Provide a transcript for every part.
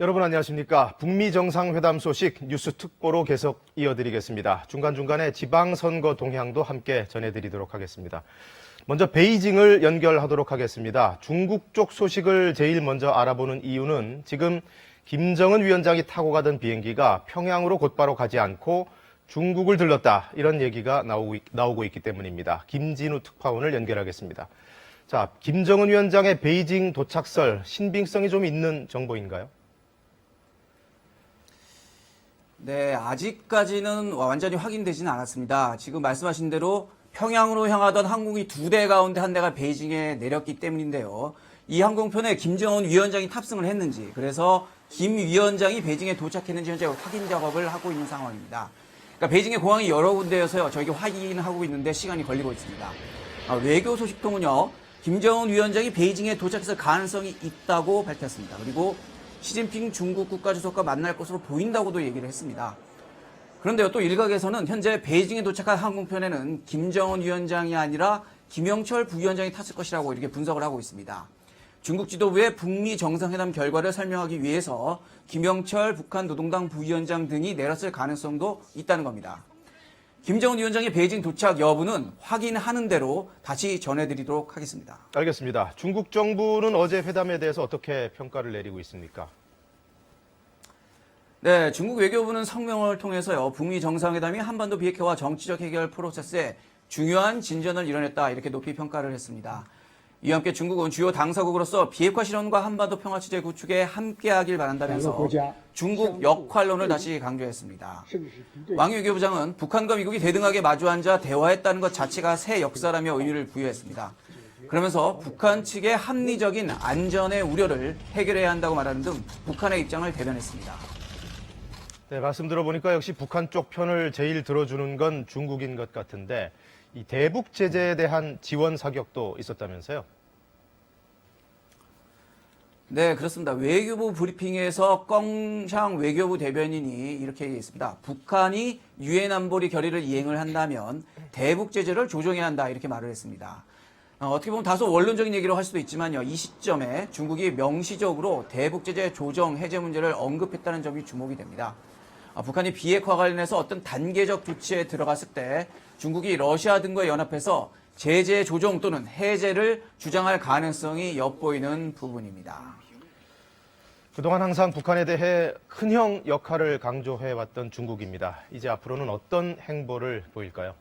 여러분 안녕하십니까. 북미 정상회담 소식 뉴스 특보로 계속 이어드리겠습니다. 중간중간에 지방선거 동향도 함께 전해드리도록 하겠습니다. 먼저 베이징을 연결하도록 하겠습니다. 중국 쪽 소식을 제일 먼저 알아보는 이유는 지금 김정은 위원장이 타고 가던 비행기가 평양으로 곧바로 가지 않고 중국을 들렀다, 이런 얘기가 나오고 있기 때문입니다. 김진우 특파원을 연결하겠습니다. 자, 김정은 위원장의 베이징 도착설, 신빙성이 좀 있는 정보인가요? 네, 아직까지는 완전히 확인되지는 않았습니다. 지금 말씀하신 대로 평양으로 향하던 항공기 2대 가운데 한 대가 베이징에 내렸기 때문인데요. 이 항공편에 김정은 위원장이 탑승을 했는지, 그래서 김 위원장이 베이징에 도착했는지 현재 확인 작업을 하고 있는 상황입니다. 그러니까 베이징의 공항이 여러 군데여서요, 저희가 확인하고 있는데 시간이 걸리고 있습니다. 외교 소식통은요, 김정은 위원장이 베이징에 도착했을 가능성이 있다고 밝혔습니다. 그리고 시진핑 중국 국가주석과 만날 것으로 보인다고도 얘기를 했습니다. 그런데요, 또 일각에서는 현재 베이징에 도착한 항공편에는 김정은 위원장이 아니라 김영철 부위원장이 탔을 것이라고 이렇게 분석을 하고 있습니다. 중국 지도부의 북미 정상회담 결과를 설명하기 위해서 김영철 북한 노동당 부위원장 등이 내렸을 가능성도 있다는 겁니다. 김정은 위원장의 베이징 도착 여부는 확인하는 대로 다시 전해드리도록 하겠습니다. 알겠습니다. 중국 정부는 어제 회담에 대해서 어떻게 평가를 내리고 있습니까? 네, 중국 외교부는 성명을 통해서요, 북미 정상회담이 한반도 비핵화와 정치적 해결 프로세스에 중요한 진전을 이뤄냈다, 이렇게 높이 평가를 했습니다. 이와 함께 중국은 주요 당사국으로서 비핵화 실현과 한반도 평화 체제 구축에 함께하길 바란다면서 중국 역할론을 다시 강조했습니다. 왕 외교부장은 북한과 미국이 대등하게 마주 앉아 대화했다는 것 자체가 새 역사라며 의미를 부여했습니다. 그러면서 북한 측의 합리적인 안전의 우려를 해결해야 한다고 말하는 등 북한의 입장을 대변했습니다. 네, 말씀 들어보니까 역시 북한 쪽 편을 제일 들어주는 건 중국인 것 같은데, 이 대북 제재에 대한 지원 사격도 있었다면서요? 네, 그렇습니다. 외교부 브리핑에서 껑샹 외교부 대변인이 이렇게 얘기했습니다. 북한이 유엔 안보리 결의를 이행을 한다면 대북 제재를 조정해야 한다, 이렇게 말을 했습니다. 어떻게 보면 다소 원론적인 얘기로 할 수도 있지만요, 이 시점에 중국이 명시적으로 대북 제재 조정 해제 문제를 언급했다는 점이 주목이 됩니다. 북한이 비핵화 관련해서 어떤 단계적 조치에 들어갔을 때 중국이 러시아 등과 연합해서 제재 조정 또는 해제를 주장할 가능성이 엿보이는 부분입니다. 그동안 항상 북한에 대해 큰형 역할을 강조해왔던 중국입니다. 이제 앞으로는 어떤 행보를 보일까요?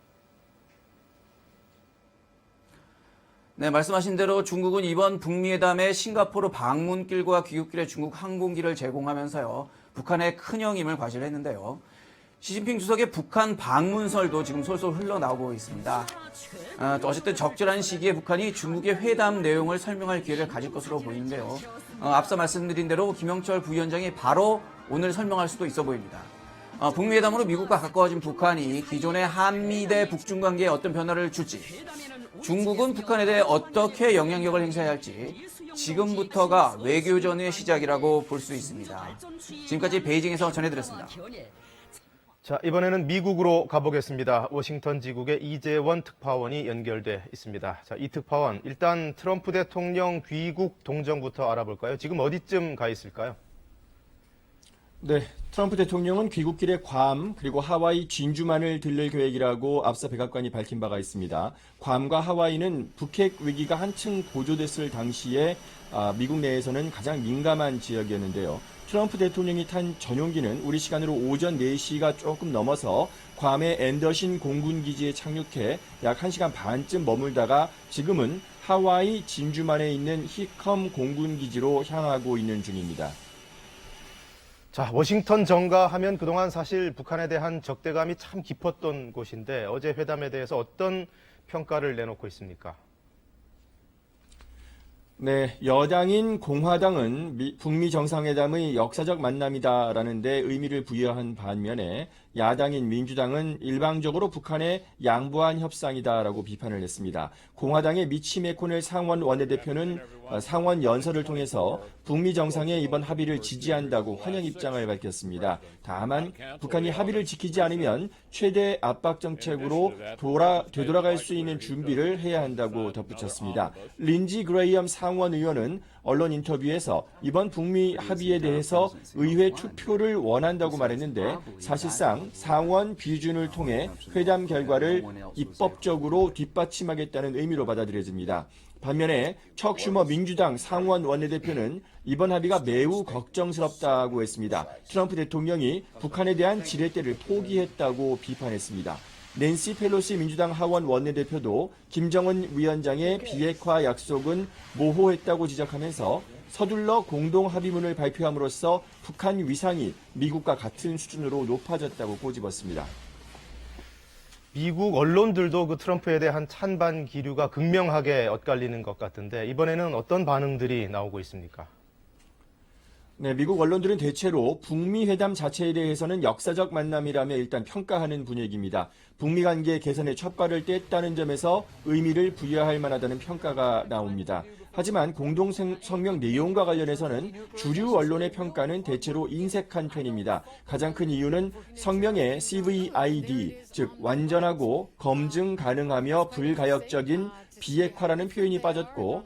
네, 말씀하신 대로 중국은 이번 북미회담에 싱가포르 방문길과 귀국길에 중국 항공기를 제공하면서요, 북한의 큰형임을 과시했는데요. 시진핑 주석의 북한 방문설도 지금 솔솔 흘러나오고 있습니다. 어쨌든 적절한 시기에 북한이 중국의 회담 내용을 설명할 기회를 가질 것으로 보이는데요. 앞서 말씀드린 대로 김영철 부위원장이 바로 오늘 설명할 수도 있어 보입니다. 북미 회담으로 미국과 가까워진 북한이 기존의 한미대 북중 관계에 어떤 변화를 줄지, 중국은 북한에 대해 어떻게 영향력을 행사해야 할지 지금부터가 외교전의 시작이라고 볼 수 있습니다. 지금까지 베이징에서 전해드렸습니다. 자, 이번에는 미국으로 가보겠습니다. 워싱턴 지국의 이재원 특파원이 연결돼 있습니다. 자, 이 특파원, 일단 트럼프 대통령 귀국 동정부터 알아볼까요? 지금 어디쯤 가 있을까요? 네, 트럼프 대통령은 귀국길에 괌 그리고 하와이 진주만을 들릴 계획이라고 앞서 백악관이 밝힌 바가 있습니다. 괌과 하와이는 북핵 위기가 한층 고조됐을 당시에 미국 내에서는 가장 민감한 지역이었는데요. 트럼프 대통령이 탄 전용기는 우리 시간으로 오전 4시가 조금 넘어서 괌의 앤더신 공군기지에 착륙해 약 1시간 반쯤 머물다가 지금은 하와이 진주만에 있는 히컴 공군기지로 향하고 있는 중입니다. 자, 워싱턴 정가하면 그동안 사실 북한에 대한 적대감이 참 깊었던 곳인데 어제 회담에 대해서 어떤 평가를 내놓고 있습니까? 네, 여당인 공화당은 북미 정상회담의 역사적 만남이다라는 데 의미를 부여한 반면에 야당인 민주당은 일방적으로 북한에 양보한 협상이다라고 비판을 했습니다. 공화당의 미치 메코넬 상원 원내대표는 상원 연설을 통해서 북미 정상의 이번 합의를 지지한다고 환영 입장을 밝혔습니다. 다만 북한이 합의를 지키지 않으면 최대 압박 정책으로 되돌아갈 수 있는 준비를 해야 한다고 덧붙였습니다. 린지 그레이엄 상원 의원은 언론 인터뷰에서 이번 북미 합의에 대해서 의회 투표를 원한다고 말했는데 사실상 상원 비준을 통해 회담 결과를 입법적으로 뒷받침하겠다는 의미로 받아들여집니다. 반면에 척 슈머 민주당 상원 원내대표는 이번 합의가 매우 걱정스럽다고 했습니다. 트럼프 대통령이 북한에 대한 지렛대를 포기했다고 비판했습니다. 낸시 펠로시 민주당 하원 원내대표도 김정은 위원장의 비핵화 약속은 모호했다고 지적하면서 서둘러 공동 합의문을 발표함으로써 북한 위상이 미국과 같은 수준으로 높아졌다고 꼬집었습니다. 미국 언론들도 그 트럼프에 대한 찬반 기류가 극명하게 엇갈리는 것 같은데 이번에는 어떤 반응들이 나오고 있습니까? 네, 미국 언론들은 대체로 북미 회담 자체에 대해서는 역사적 만남이라며 일단 평가하는 분위기입니다. 북미 관계 개선의 첫발을 뗐다는 점에서 의미를 부여할 만하다는 평가가 나옵니다. 하지만 공동성명 내용과 관련해서는 주류 언론의 평가는 대체로 인색한 편입니다. 가장 큰 이유는 성명에 CVID, 즉 완전하고 검증 가능하며 불가역적인 비핵화라는 표현이 빠졌고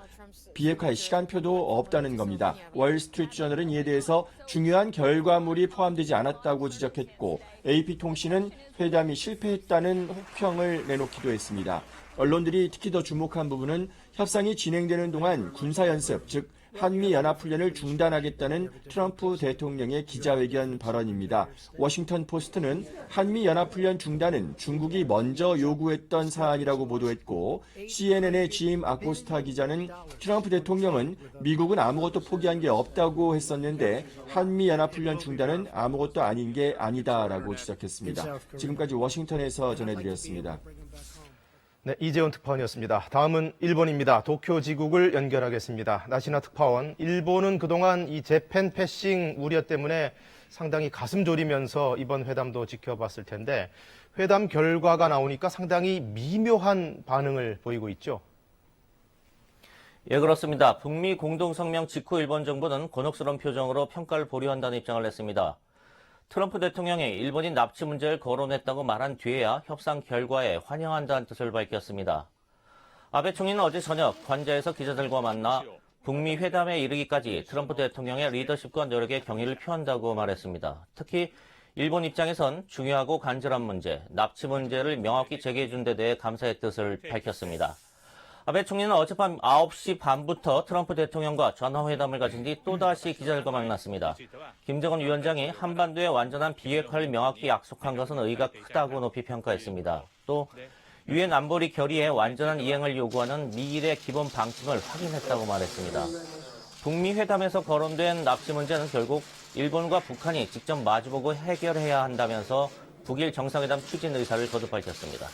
비핵화의 시간표도 없다는 겁니다. 월스트리트저널은 이에 대해서 중요한 결과물이 포함되지 않았다고 지적했고 AP통신은 회담이 실패했다는 혹평을 내놓기도 했습니다. 언론들이 특히 더 주목한 부분은 협상이 진행되는 동안 군사연습, 즉 한미연합훈련을 중단하겠다는 트럼프 대통령의 기자회견 발언입니다. 워싱턴 포스트는 한미연합훈련 중단은 중국이 먼저 요구했던 사안이라고 보도했고 CNN의 짐 아코스타 기자는 트럼프 대통령은 미국은 아무것도 포기한 게 없다고 했었는데 한미연합훈련 중단은 아무것도 아닌 게 아니다라고 지적했습니다. 지금까지 워싱턴에서 전해드렸습니다. 네, 이재훈 특파원이었습니다. 다음은 일본입니다. 도쿄 지국을 연결하겠습니다. 나시나 특파원, 일본은 그동안 이 재팬 패싱 우려 때문에 상당히 가슴 졸이면서 이번 회담도 지켜봤을 텐데 회담 결과가 나오니까 상당히 미묘한 반응을 보이고 있죠. 예, 그렇습니다. 북미 공동성명 직후 일본 정부는 곤혹스러운 표정으로 평가를 보류한다는 입장을 냈습니다. 트럼프 대통령이 일본이 납치 문제를 거론했다고 말한 뒤에야 협상 결과에 환영한다는 뜻을 밝혔습니다. 아베 총리는 어제 저녁 관저에서 기자들과 만나 북미 회담에 이르기까지 트럼프 대통령의 리더십과 노력에 경의를 표한다고 말했습니다. 특히 일본 입장에선 중요하고 간절한 문제, 납치 문제를 명확히 제기해준 데 대해 감사의 뜻을 밝혔습니다. 아베 총리는 어젯밤 9시 반부터 트럼프 대통령과 전화회담을 가진 뒤 또다시 기자들과 만났습니다. 김정은 위원장이 한반도의 완전한 비핵화를 명확히 약속한 것은 의의가 크다고 높이 평가했습니다. 또 유엔 안보리 결의의 완전한 이행을 요구하는 미일의 기본 방침을 확인했다고 말했습니다. 북미 회담에서 거론된 납치 문제는 결국 일본과 북한이 직접 마주보고 해결해야 한다면서 북일 정상회담 추진 의사를 거듭 밝혔습니다.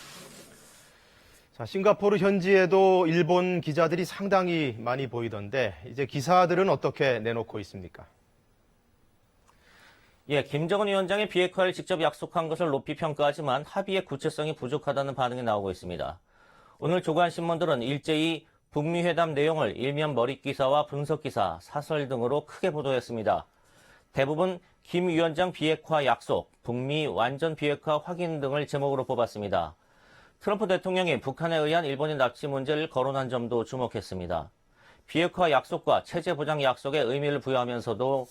자, 싱가포르 현지에도 일본 기자들이 상당히 많이 보이던데 이제 기사들은 어떻게 내놓고 있습니까? 예, 김정은 위원장이 비핵화를 직접 약속한 것을 높이 평가하지만 합의의 구체성이 부족하다는 반응이 나오고 있습니다. 오늘 조간신문들은 일제히 북미 회담 내용을 일면 머릿기사와 분석기사, 사설 등으로 크게 보도했습니다. 대부분 김 위원장 비핵화 약속, 북미 완전 비핵화 확인 등을 제목으로 뽑았습니다. 트럼프 대통령이 북한에 의한 일본의 납치 문제를 거론한 점도 주목했습니다. 비핵화 약속과 체제 보장 약속에 의미를 부여하면서도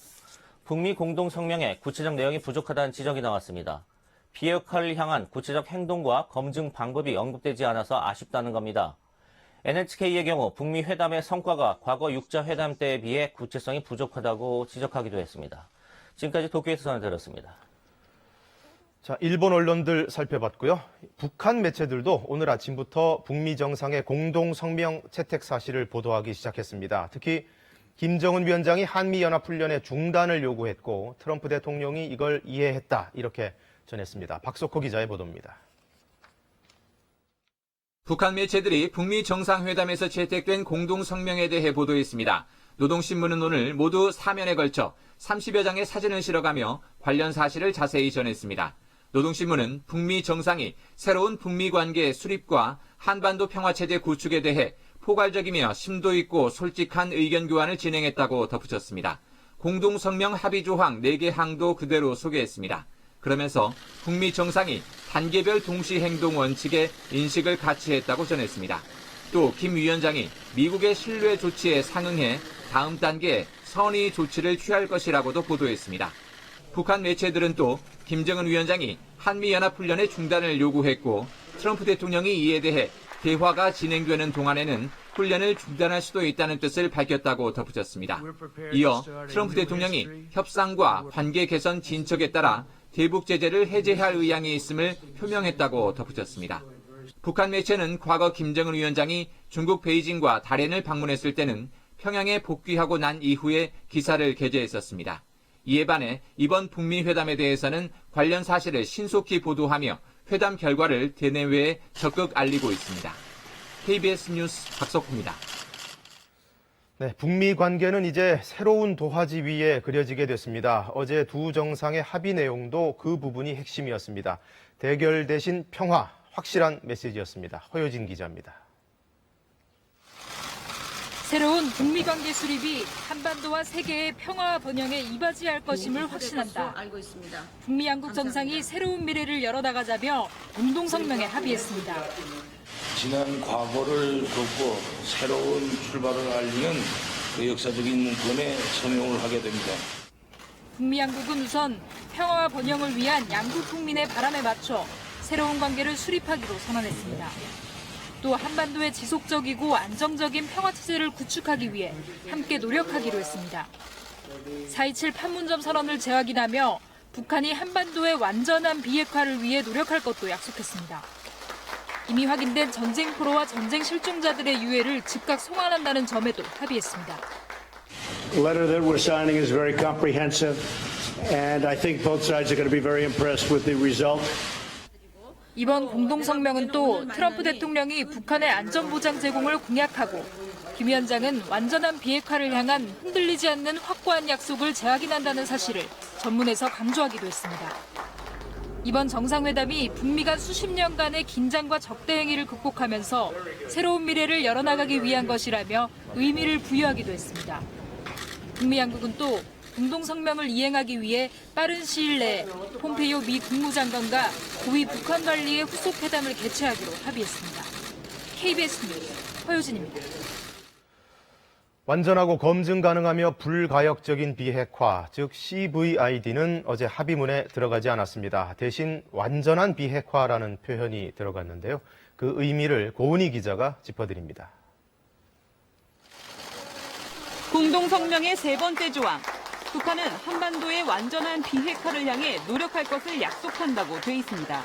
북미 공동성명에 구체적 내용이 부족하다는 지적이 나왔습니다. 비핵화를 향한 구체적 행동과 검증 방법이 언급되지 않아서 아쉽다는 겁니다. NHK의 경우 북미 회담의 성과가 과거 6자 회담 때에 비해 구체성이 부족하다고 지적하기도 했습니다. 지금까지 도쿄에서 전해드렸습니다. 자, 일본 언론들 살펴봤고요. 북한 매체들도 오늘 아침부터 북미 정상의 공동 성명 채택 사실을 보도하기 시작했습니다. 특히 김정은 위원장이 한미연합훈련의 중단을 요구했고 트럼프 대통령이 이걸 이해했다 이렇게 전했습니다. 박석호 기자의 보도입니다. 북한 매체들이 북미 정상회담에서 채택된 공동 성명에 대해 보도했습니다. 노동신문은 오늘 모두 4면에 걸쳐 30여 장의 사진을 실어가며 관련 사실을 자세히 전했습니다. 노동신문은 북미 정상이 새로운 북미 관계 수립과 한반도 평화체제 구축에 대해 포괄적이며 심도 있고 솔직한 의견 교환을 진행했다고 덧붙였습니다. 공동성명 합의 조항 4개 항도 그대로 소개했습니다. 그러면서 북미 정상이 단계별 동시행동 원칙에 인식을 같이 했다고 전했습니다. 또 김 위원장이 미국의 신뢰 조치에 상응해 다음 단계에 선의 조치를 취할 것이라고도 보도했습니다. 북한 매체들은 또 김정은 위원장이 한미연합훈련의 중단을 요구했고 트럼프 대통령이 이에 대해 대화가 진행되는 동안에는 훈련을 중단할 수도 있다는 뜻을 밝혔다고 덧붙였습니다. 이어 트럼프 대통령이 협상과 관계 개선 진척에 따라 대북 제재를 해제할 의향이 있음을 표명했다고 덧붙였습니다. 북한 매체는 과거 김정은 위원장이 중국 베이징과 다롄을 방문했을 때는 평양에 복귀하고 난 이후에 기사를 게재했었습니다. 이에 반해 이번 북미 회담에 대해서는 관련 사실을 신속히 보도하며 회담 결과를 대내외에 적극 알리고 있습니다. KBS 뉴스 박석호입니다. 네, 북미 관계는 이제 새로운 도화지 위에 그려지게 됐습니다. 어제 두 정상의 합의 내용도 그 부분이 핵심이었습니다. 대결 대신 평화, 확실한 메시지였습니다. 허효진 기자입니다. 새로운 북미 관계 수립이 한반도와 세계의 평화 번영에 이바지할 것임을 확신한다. 북미 양국 정상이 새로운 미래를 열어나가자며 공동성명에 합의했습니다. 지난 과거를 덮고 새로운 출발을 알리는 그 역사적인 문건에 서명을 하게 됩니다. 북미 양국은 우선 평화와 번영을 위한 양국 국민의 바람에 맞춰 새로운 관계를 수립하기로 선언했습니다. 또 한반도의 지속적이고 안정적인 평화체제를 구축하기 위해 함께 노력하기로 했습니다. 4.27 판문점 선언을 재확인하며 북한이 한반도의 완전한 비핵화를 위해 노력할 것도 약속했습니다. 이미 확인된 전쟁 포로와 전쟁 실종자들의 유해를 즉각 송환한다는 점에도 합의했습니다. The letter that we're signing is very comprehensive, and I think both sides are going to be very impressed with the result. 이번 공동성명은 또 트럼프 대통령이 북한의 안전보장 제공을 공약하고 김 위원장은 완전한 비핵화를 향한 흔들리지 않는 확고한 약속을 재확인한다는 사실을 전문에서 강조하기도 했습니다. 이번 정상회담이 북미 간 수십 년간의 긴장과 적대 행위를 극복하면서 새로운 미래를 열어나가기 위한 것이라며 의미를 부여하기도 했습니다. 북미 양국은 또 공동성명을 이행하기 위해 빠른 시일 내에 폼페이오 미 국무장관과 고위 북한 관리의 후속 회담을 개최하기로 합의했습니다. KBS 뉴스 허효진입니다. 완전하고 검증 가능하며 불가역적인 비핵화, 즉 CVID는 어제 합의문에 들어가지 않았습니다. 대신 완전한 비핵화라는 표현이 들어갔는데요. 그 의미를 고은희 기자가 짚어드립니다. 공동성명의 세 번째 조항. 북한은 한반도의 완전한 비핵화를 향해 노력할 것을 약속한다고 돼 있습니다.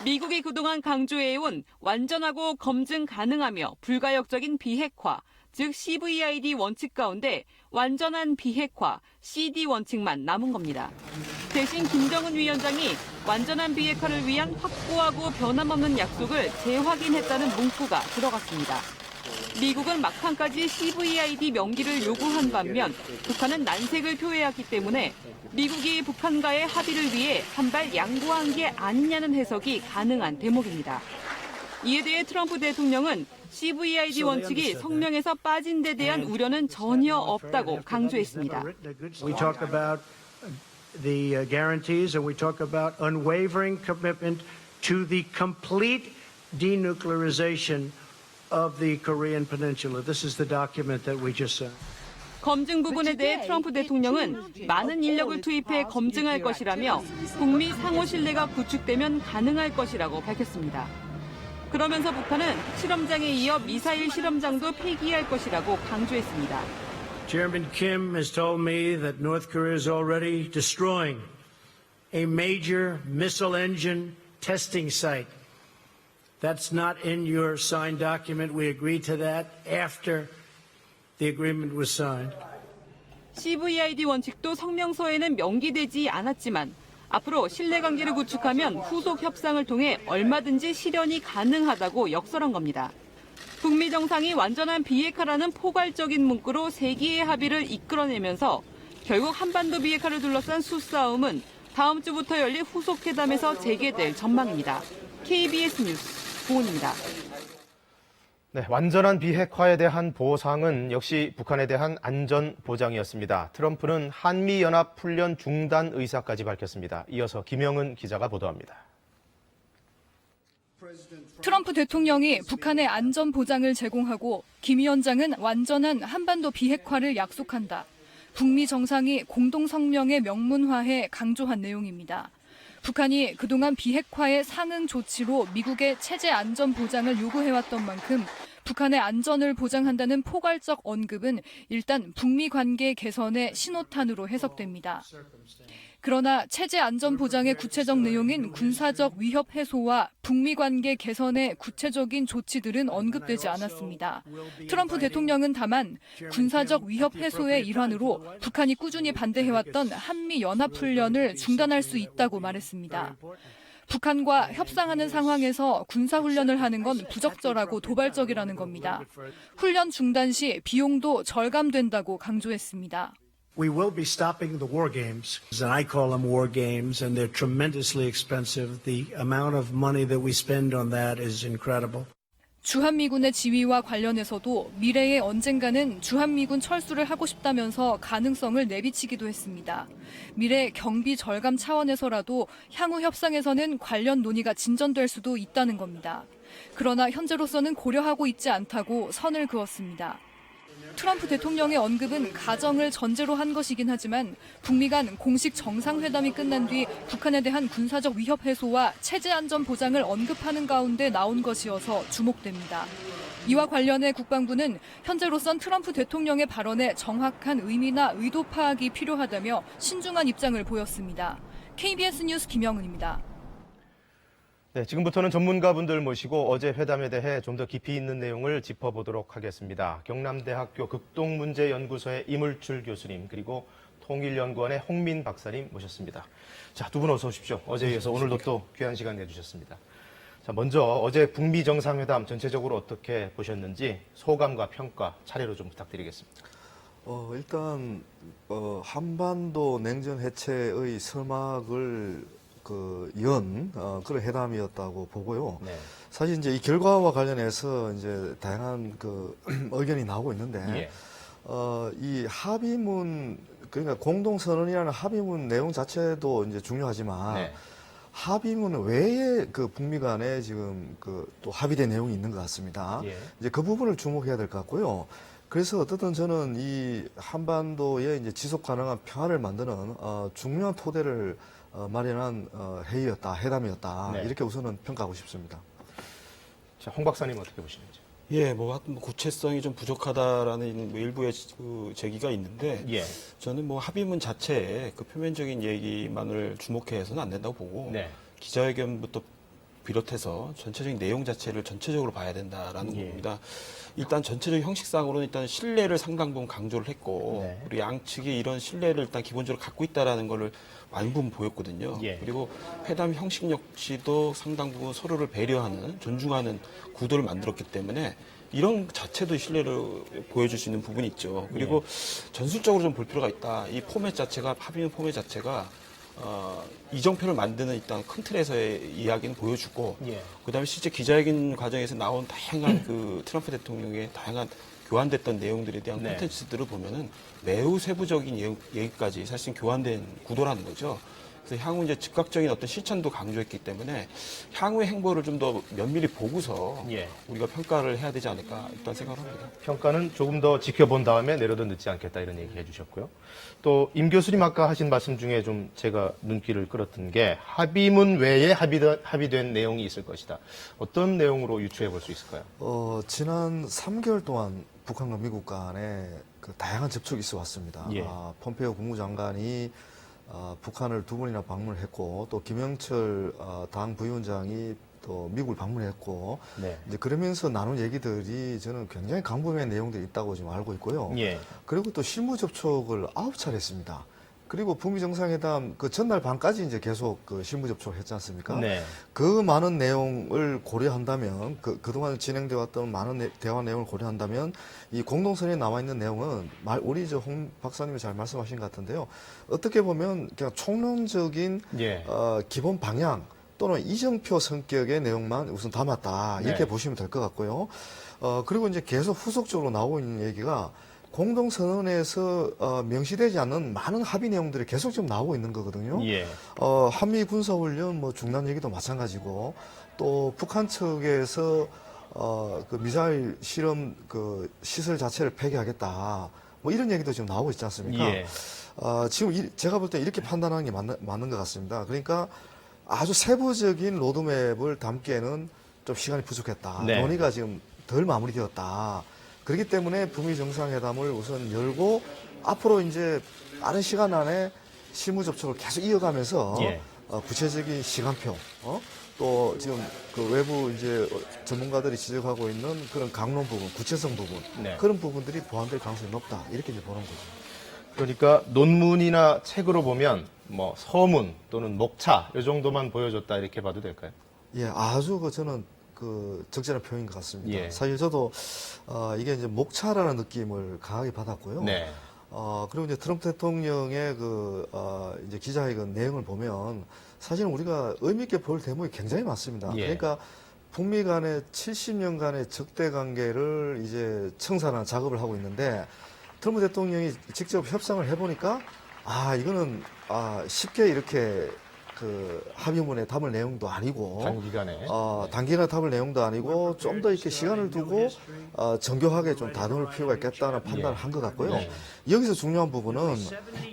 미국이 그동안 강조해온 완전하고 검증 가능하며 불가역적인 비핵화, 즉 CVID 원칙 가운데 완전한 비핵화, CD 원칙만 남은 겁니다. 대신 김정은 위원장이 완전한 비핵화를 위한 확고하고 변함없는 약속을 재확인했다는 문구가 들어갔습니다. 미국은 막판까지 CVID 명기를 요구한 반면 북한은 난색을 표해왔기 때문에 미국이 북한과의 합의를 위해 한 발 양보한 게 아니냐는 해석이 가능한 대목입니다. 이에 대해 트럼프 대통령은 CVID 원칙이 성명에서 빠진 데 대한 우려는 전혀 없다고 강조했습니다. We talk about the guarantees and we talk about unwavering commitment to the complete denuclearization of the Korean Peninsula. This is the document that we just signed. 검증 부분에 대해 트럼프 대통령은 많은 인력을 투입해 검증할 것이라며 북미 상호 신뢰가 구축되면 가능할 것이라고 밝혔습니다. 그러면서 북한은 실험장에 이어 미사일 실험장도 폐기할 것이라고 강조했습니다. Chairman Kim has told me that North Korea is already destroying a major missile engine testing site. That's not in your signed document. We agreed to that after the agreement was signed. CVID 원칙도 성명서에는 명기되지 않았지만 앞으로 신뢰관계를 구축하면 후속 협상을 통해 얼마든지 실현이 가능하다고 역설한 겁니다. 북미 정상이 완전한 비핵화라는 포괄적인 문구로 세기의 합의를 이끌어내면서 결국 한반도 비핵화를 둘러싼 수싸움은 다음 주부터 열릴 후속 회담에서 재개될 전망입니다. KBS 뉴스 고은입니다. 네, 완전한 비핵화에 대한 보상은 역시 북한에 대한 안전 보장이었습니다. 트럼프는 한미연합훈련 중단 의사까지 밝혔습니다. 이어서 김영은 기자가 보도합니다. 트럼프 대통령이 북한의 안전 보장을 제공하고 김 위원장은 완전한 한반도 비핵화를 약속한다. 북미 정상이 공동 성명의 명문화해 강조한 내용입니다. 북한이 그동안 비핵화의 상응 조치로 미국의 체제 안전 보장을 요구해왔던 만큼 북한의 안전을 보장한다는 포괄적 언급은 일단 북미 관계 개선의 신호탄으로 해석됩니다. 그러나 체제 안전 보장의 구체적 내용인 군사적 위협 해소와 북미 관계 개선의 구체적인 조치들은 언급되지 않았습니다. 트럼프 대통령은 다만 군사적 위협 해소의 일환으로 북한이 꾸준히 반대해왔던 한미 연합훈련을 중단할 수 있다고 말했습니다. 북한과 협상하는 상황에서 군사훈련을 하는 건 부적절하고 도발적이라는 겁니다. 훈련 중단 시 비용도 절감된다고 강조했습니다. We will be stopping the war games, and I call them war games, and they're tremendously expensive. The amount of money that we spend on that is incredible. 주한미군의 지위와 관련해서도 미래에 언젠가는 주한미군 철수를 하고 싶다면서 가능성을 내비치기도 했습니다. 미래 경비 절감 차원에서라도 향후 협상에서는 관련 논의가 진전될 수도 있다는 겁니다. 그러나 현재로서는 고려하고 있지 않다고 선을 그었습니다. 트럼프 대통령의 언급은 가정을 전제로 한 것이긴 하지만 북미 간 공식 정상회담이 끝난 뒤 북한에 대한 군사적 위협 해소와 체제 안전 보장을 언급하는 가운데 나온 것이어서 주목됩니다. 이와 관련해 국방부는 현재로선 트럼프 대통령의 발언에 정확한 의미나 의도 파악이 필요하다며 신중한 입장을 보였습니다. KBS 뉴스 김영은입니다. 네, 지금부터는 전문가분들 모시고 어제 회담에 대해 좀 더 깊이 있는 내용을 짚어보도록 하겠습니다. 경남대학교 극동문제연구소의 이물출 교수님 그리고 통일연구원의 홍민 박사님 모셨습니다. 자, 두 분 어서 오십시오. 어제에 이어서 오늘도 또 귀한 시간 내주셨습니다. 자, 먼저 어제 북미 정상회담 전체적으로 어떻게 보셨는지 소감과 평가 차례로 좀 부탁드리겠습니다. 일단 한반도 냉전 해체의 서막을 그런 회담이었다고 보고요. 네. 사실 이제 이 결과와 관련해서 이제 다양한 의견이 나오고 있는데, 예. 이 합의문, 그러니까 공동선언이라는 합의문 내용 자체도 이제 중요하지만, 네. 합의문 외에 북미 간에 지금 또 합의된 내용이 있는 것 같습니다. 예. 이제 그 부분을 주목해야 될 것 같고요. 그래서 어떻든 저는 이 한반도의 이제 지속 가능한 평화를 만드는 중요한 토대를 마련한 회담이었다. 네. 이렇게 우선은 평가하고 싶습니다. 자, 홍 박사님 어떻게 보시는지? 예, 구체성이 좀 부족하다라는 일부의 제기가 있는데, 예. 저는 합의문 자체에 그 표면적인 얘기만을 주목해서는 안 된다고 보고, 네. 기자회견부터 비롯해서 전체적인 내용 자체를 전체적으로 봐야 된다라는 예. 겁니다. 일단 전체적인 형식상으로는 일단 신뢰를 상당 부분 강조를 했고, 네. 우리 양측이 이런 신뢰를 일단 기본적으로 갖고 있다라는 거를 많은 부분 보였거든요. 예. 그리고 회담 형식 역시도 상당 부분 서로를 배려하는, 존중하는 구도를 만들었기 때문에 이런 자체도 신뢰를 보여줄 수 있는 부분이 있죠. 그리고 전술적으로 좀 볼 필요가 있다. 이 포맷 자체가, 합의문 포맷 자체가 이정표를 만드는 일단 큰 틀에서의 이야기는 보여주고, 예. 그다음에 실제 기자회견 과정에서 나온 다양한 트럼프 대통령의 다양한 교환됐던 내용들에 대한 네. 콘텐츠들을 보면은 매우 세부적인 얘기까지 사실 교환된 구도라는 거죠. 그래서 향후 이제 즉각적인 어떤 실천도 강조했기 때문에 향후의 행보를 좀 더 면밀히 보고서 예. 우리가 평가를 해야 되지 않을까 일단 생각을 합니다. 평가는 조금 더 지켜본 다음에 내려도 늦지 않겠다 이런 얘기 해주셨고요. 또 임 교수님 아까 하신 말씀 중에 좀 제가 눈길을 끌었던 게 합의문 외에 합의된 내용이 있을 것이다. 어떤 내용으로 유추해 볼 수 있을까요? 지난 3개월 동안 북한과 미국 간에 다양한 접촉이 있어 왔습니다. 예. 폼페이오 국무장관이 북한을 2번이나 방문했고, 또 김영철 당 부위원장이 또 미국을 방문했고, 네. 이제 그러면서 나눈 얘기들이 저는 굉장히 강범위한 내용들이 있다고 지금 알고 있고요. 예. 그리고 또 실무 접촉을 9차례 했습니다. 그리고 북미 정상회담 그 전날 밤까지 이제 계속 그 실무 접촉을 했지 않습니까? 네. 그 많은 내용을 고려한다면 그동안 진행되어 왔던 많은 대화 내용을 고려한다면 이 공동선언에 나와 있는 내용은 우리 홍 박사님이 잘 말씀하신 것 같은데요. 어떻게 보면 그냥 총론적인 예. 기본 방향 또는 이정표 성격의 내용만 우선 담았다. 이렇게 네. 보시면 될 것 같고요. 그리고 이제 계속 후속적으로 나오고 있는 얘기가 공동선언에서 명시되지 않는 많은 합의 내용들이 계속 지금 나오고 있는 거거든요. 예. 한미 군사훈련 뭐 중단 얘기도 마찬가지고 또 북한 측에서 그 미사일 실험 그 시설 자체를 폐기하겠다. 뭐 이런 얘기도 지금 나오고 있지 않습니까? 예. 지금 제가 볼 때 이렇게 판단하는 게 맞는 것 같습니다. 그러니까 아주 세부적인 로드맵을 담기에는 좀 시간이 부족했다. 네. 논의가 지금 덜 마무리되었다. 그렇기 때문에 북미 정상회담을 우선 열고 앞으로 이제 빠른 시간 안에 실무 접촉을 계속 이어가면서 예. 구체적인 시간표, 또 지금 그 외부 이제 전문가들이 지적하고 있는 그런 강론 부분, 구체성 부분, 네. 그런 부분들이 보완될 가능성이 높다. 이렇게 이제 보는 거죠. 그러니까 논문이나 책으로 보면 뭐 서문 또는 목차 이 정도만 보여줬다 이렇게 봐도 될까요? 예, 아주 저는 그 적절한 표현인 것 같습니다. 예. 사실 저도 이게 이제 목차라는 느낌을 강하게 받았고요. 네. 그리고 이제 트럼프 대통령의 이제 기자회견 내용을 보면 사실은 우리가 의미 있게 볼 대목이 굉장히 많습니다. 예. 그러니까 북미 간의 70년간의 적대 관계를 이제 청산하는 작업을 하고 있는데 트럼프 대통령이 직접 협상을 해보니까 이거는 쉽게 이렇게 그 합의문에 담을 내용도 아니고 단기간에 단기간에 담을 내용도 아니고 좀 더 이렇게 시간을 두고 정교하게 좀 다듬을 필요가 있겠다는 판단을 한 것 같고요. 네. 여기서 중요한 부분은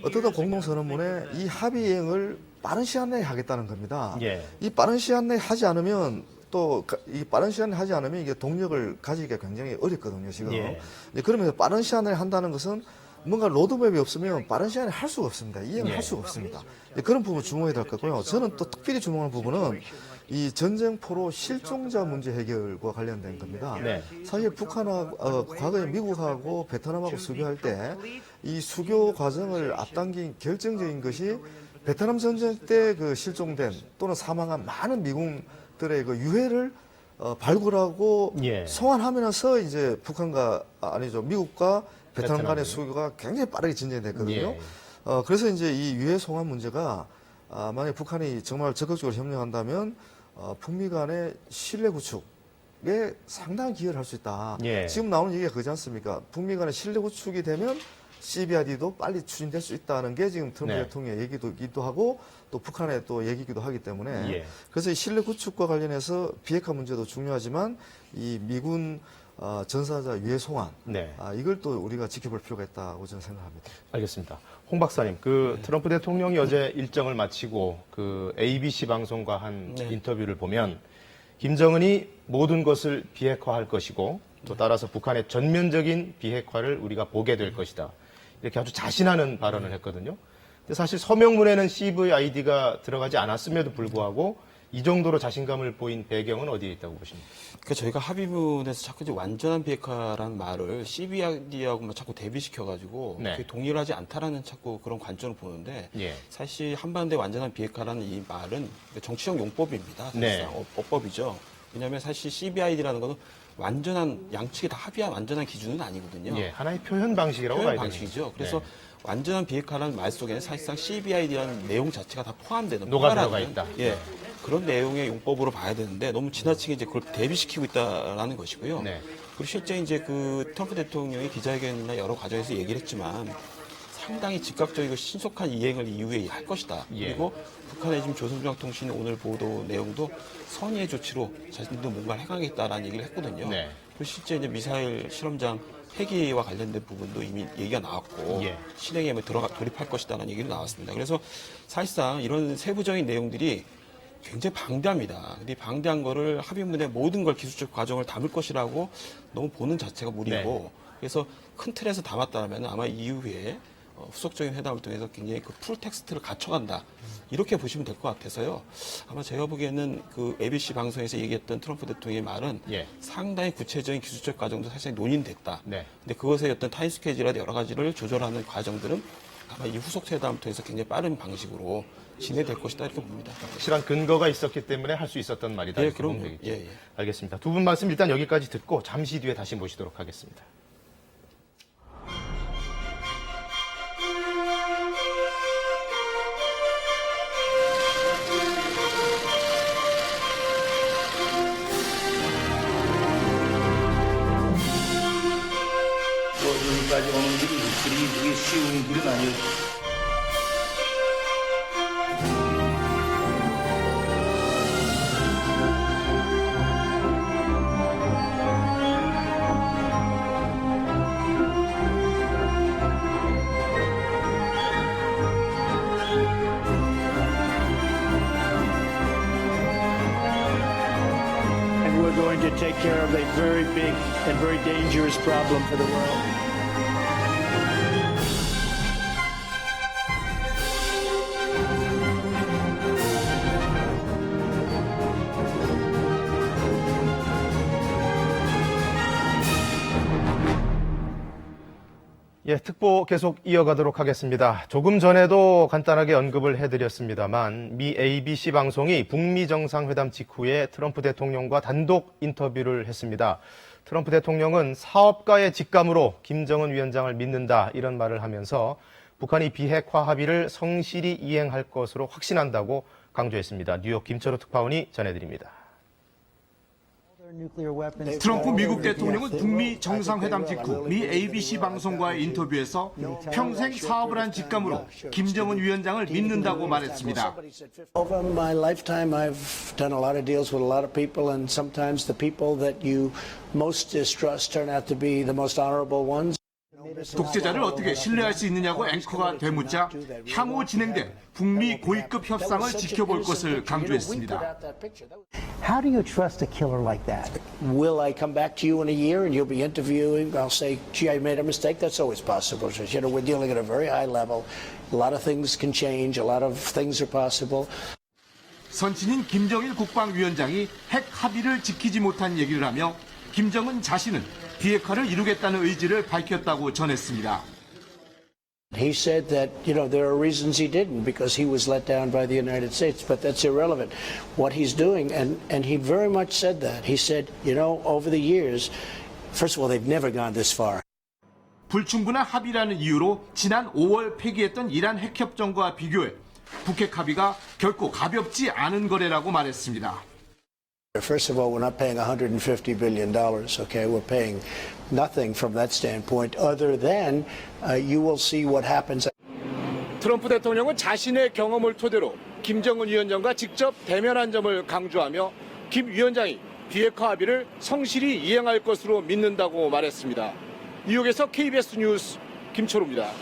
어떠한 공동선언문에 이 합의 이행을 빠른 시간 내에 하겠다는 겁니다. 예. 이 빠른 시간 내에 하지 않으면 또 이 빠른 시간에 하지 않으면 이게 동력을 가지기가 굉장히 어렵거든요, 지금. 예. 그러면서 빠른 시간에 한다는 것은 뭔가 로드맵이 없으면 빠른 시간에 할 수가 없습니다. 이행을 예. 할 수가 없습니다. 그런 부분 주목해야 될 것 같고요. 저는 또 특별히 주목하는 부분은 이 전쟁포로 실종자 문제 해결과 관련된 겁니다. 네. 사실 북한하고 과거에 미국하고 베트남하고 수교할 때 이 수교 과정을 앞당긴 결정적인 것이 베트남 전쟁 때 그 실종된 또는 사망한 많은 미군들의 그 유해를 발굴하고 예. 송환하면서 이제 미국과 베트남 간의 베트남이요. 수교가 굉장히 빠르게 진전됐거든요. 예. 그래서 이제 이 유해 송환 문제가 만약 북한이 정말 적극적으로 협력한다면 북미 간의 신뢰 구축에 상당한 기여를 할 수 있다. 예. 지금 나오는 얘기가 그지 않습니까? 북미 간의 신뢰 구축이 되면 CBRD도 빨리 추진될 수 있다는 게 지금 트럼프 네. 대통령의 얘기도 하고 또 북한의 또 얘기기도 하기 때문에 예. 그래서 이 신뢰 구축과 관련해서 비핵화 문제도 중요하지만 이 미군 전사자 유해 송환 네. 이걸 또 우리가 지켜볼 필요가 있다고 저는 생각합니다. 알겠습니다. 홍 박사님, 트럼프 대통령이 어제 일정을 마치고 그 ABC 방송과 한 네. 인터뷰를 보면 김정은이 모든 것을 비핵화할 것이고 또 따라서 북한의 전면적인 비핵화를 우리가 보게 될 것이다. 이렇게 아주 자신하는 발언을 했거든요. 근데 사실 서명문에는 CVID가 들어가지 않았음에도 불구하고 이 정도로 자신감을 보인 배경은 어디에 있다고 보십니까? 그러니까 저희가 합의문에서 자꾸 이제 완전한 비핵화라는 말을 CBRD하고만 자꾸 대비시켜가지고 네. 그게 동일하지 않다라는 자꾸 그런 관점을 보는데 예. 사실 한반도의 완전한 비핵화라는 이 말은 정치적 용법입니다. 네. 사실상 어법이죠. 왜냐하면 사실 CBID라는 것은 완전한 양측이 다 합의한 완전한 기준은 아니거든요. 예, 하나의 표현 방식이라고 표현 봐야 되는 방식이죠. 거죠. 그래서 네. 완전한 비핵화라는 말 속에는 사실상 CBID라는 내용 자체가 다 포함되는 녹아 들어가 포괄하는, 있다. 예, 그런 내용의 용법으로 봐야 되는데 너무 지나치게 이제 그걸 대비시키고 있다라는 것이고요. 네. 그리고 실제 이제 그 트럼프 대통령이 기자회견이나 여러 과정에서 얘기를 했지만 상당히 즉각적이고 신속한 이행을 이후에 할 것이다. 예. 그리고 북한의 지금 조선중앙통신 오늘 보도 내용도 선의의 조치로 자신도 뭔가를 행하겠다라는 얘기를 했거든요. 네. 그리고 실제 이제 미사일 실험장 폐기와 관련된 부분도 이미 얘기가 나왔고 예. 실행에 돌입할 것이다라는 얘기도 나왔습니다. 그래서 사실상 이런 세부적인 내용들이 굉장히 방대합니다. 근데 이 방대한 거를 합의문에 모든 걸 기술적 과정을 담을 것이라고 너무 보는 자체가 무리고 그래서 큰 틀에서 담았다면 아마 이후에 후속적인 회담을 통해서 굉장히 그 풀 텍스트를 갖춰간다. 이렇게 보시면 될 것 같아서요. 아마 제가 보기에는 그 ABC 방송에서 얘기했던 트럼프 대통령의 말은 예. 상당히 구체적인 기술적 과정도 사실 논의됐다. 네. 근데 그것의 어떤 타임 스케줄이나 여러 가지를 조절하는 과정들은 아마 이 후속 회담을 통해서 굉장히 빠른 방식으로 진행될 것이다 이렇게 봅니다. 확실한 근거가 있었기 때문에 할 수 있었던 말이다. 예, 이렇게 보면 그럼요. 되겠죠. 예, 예. 알겠습니다. 두 분 말씀 일단 여기까지 듣고 잠시 뒤에 다시 모시도록 하겠습니다. 여기까지 오는 길이 그게 쉬운 길은 아니었죠. And we're going to take care of a very big and very dangerous problem for the world. 예, 특보 계속 이어가도록 하겠습니다. 조금 전에도 간단하게 언급을 해드렸습니다만 미 ABC 방송이 북미 정상회담 직후에 트럼프 대통령과 단독 인터뷰를 했습니다. 트럼프 대통령은 사업가의 직감으로 김정은 위원장을 믿는다 이런 말을 하면서 북한이 비핵화 합의를 성실히 이행할 것으로 확신한다고 강조했습니다. 뉴욕 김철호 특파원이 전해드립니다. 트럼프 미국 대통령은 북미 정상회담 직후 미 ABC 방송과의 인터뷰에서 평생 사업을 한 직감으로 김정은 위원장을 믿는다고 말했습니다. Over my lifetime, I've done a lot of deals with a lot of people, and sometimes the people that you most distrust turn out to be the most honorable ones. 독재자를 어떻게 신뢰할 수 있느냐고 앵커가 되묻자 향후 진행된 북미 고위급 협상을 지켜볼 것을 강조했습니다. How do you trust a killer like that? Will I come back to you in a year and you'll be interviewing? I'll say, gee, I made a mistake. That's always possible. You know, we're dealing at a very high level. A lot of things can change. A lot of things are possible. 선친인 김정일 국방위원장이 핵 합의를 지키지 못한 얘기를 하며 김정은 자신은 비핵화를 이루겠다는 의지를 밝혔다고 전했습니다. He said that, you know, there are reasons he didn't because he was let down by the United States, but that's irrelevant. What he's doing, and he very much said that. He said, you know, over the years, first of all, they've never gone this far. 불충분한 합의라는 이유로 지난 5월 폐기했던 이란 핵협정과 비교해 북핵 합의가 결코 가볍지 않은 거래라고 말했습니다. First of all, we're not paying $150 billion, okay? We're paying nothing from that standpoint other than you will see what happens. 트럼프 대통령은 자신의 경험을 토대로 김정은 위원장과 직접 대면한 점을 강조하며 김 위원장이 비핵화 합의를 성실히 이행할 것으로 믿는다고 말했습니다. 뉴욕에서 KBS 뉴스 김철우입니다.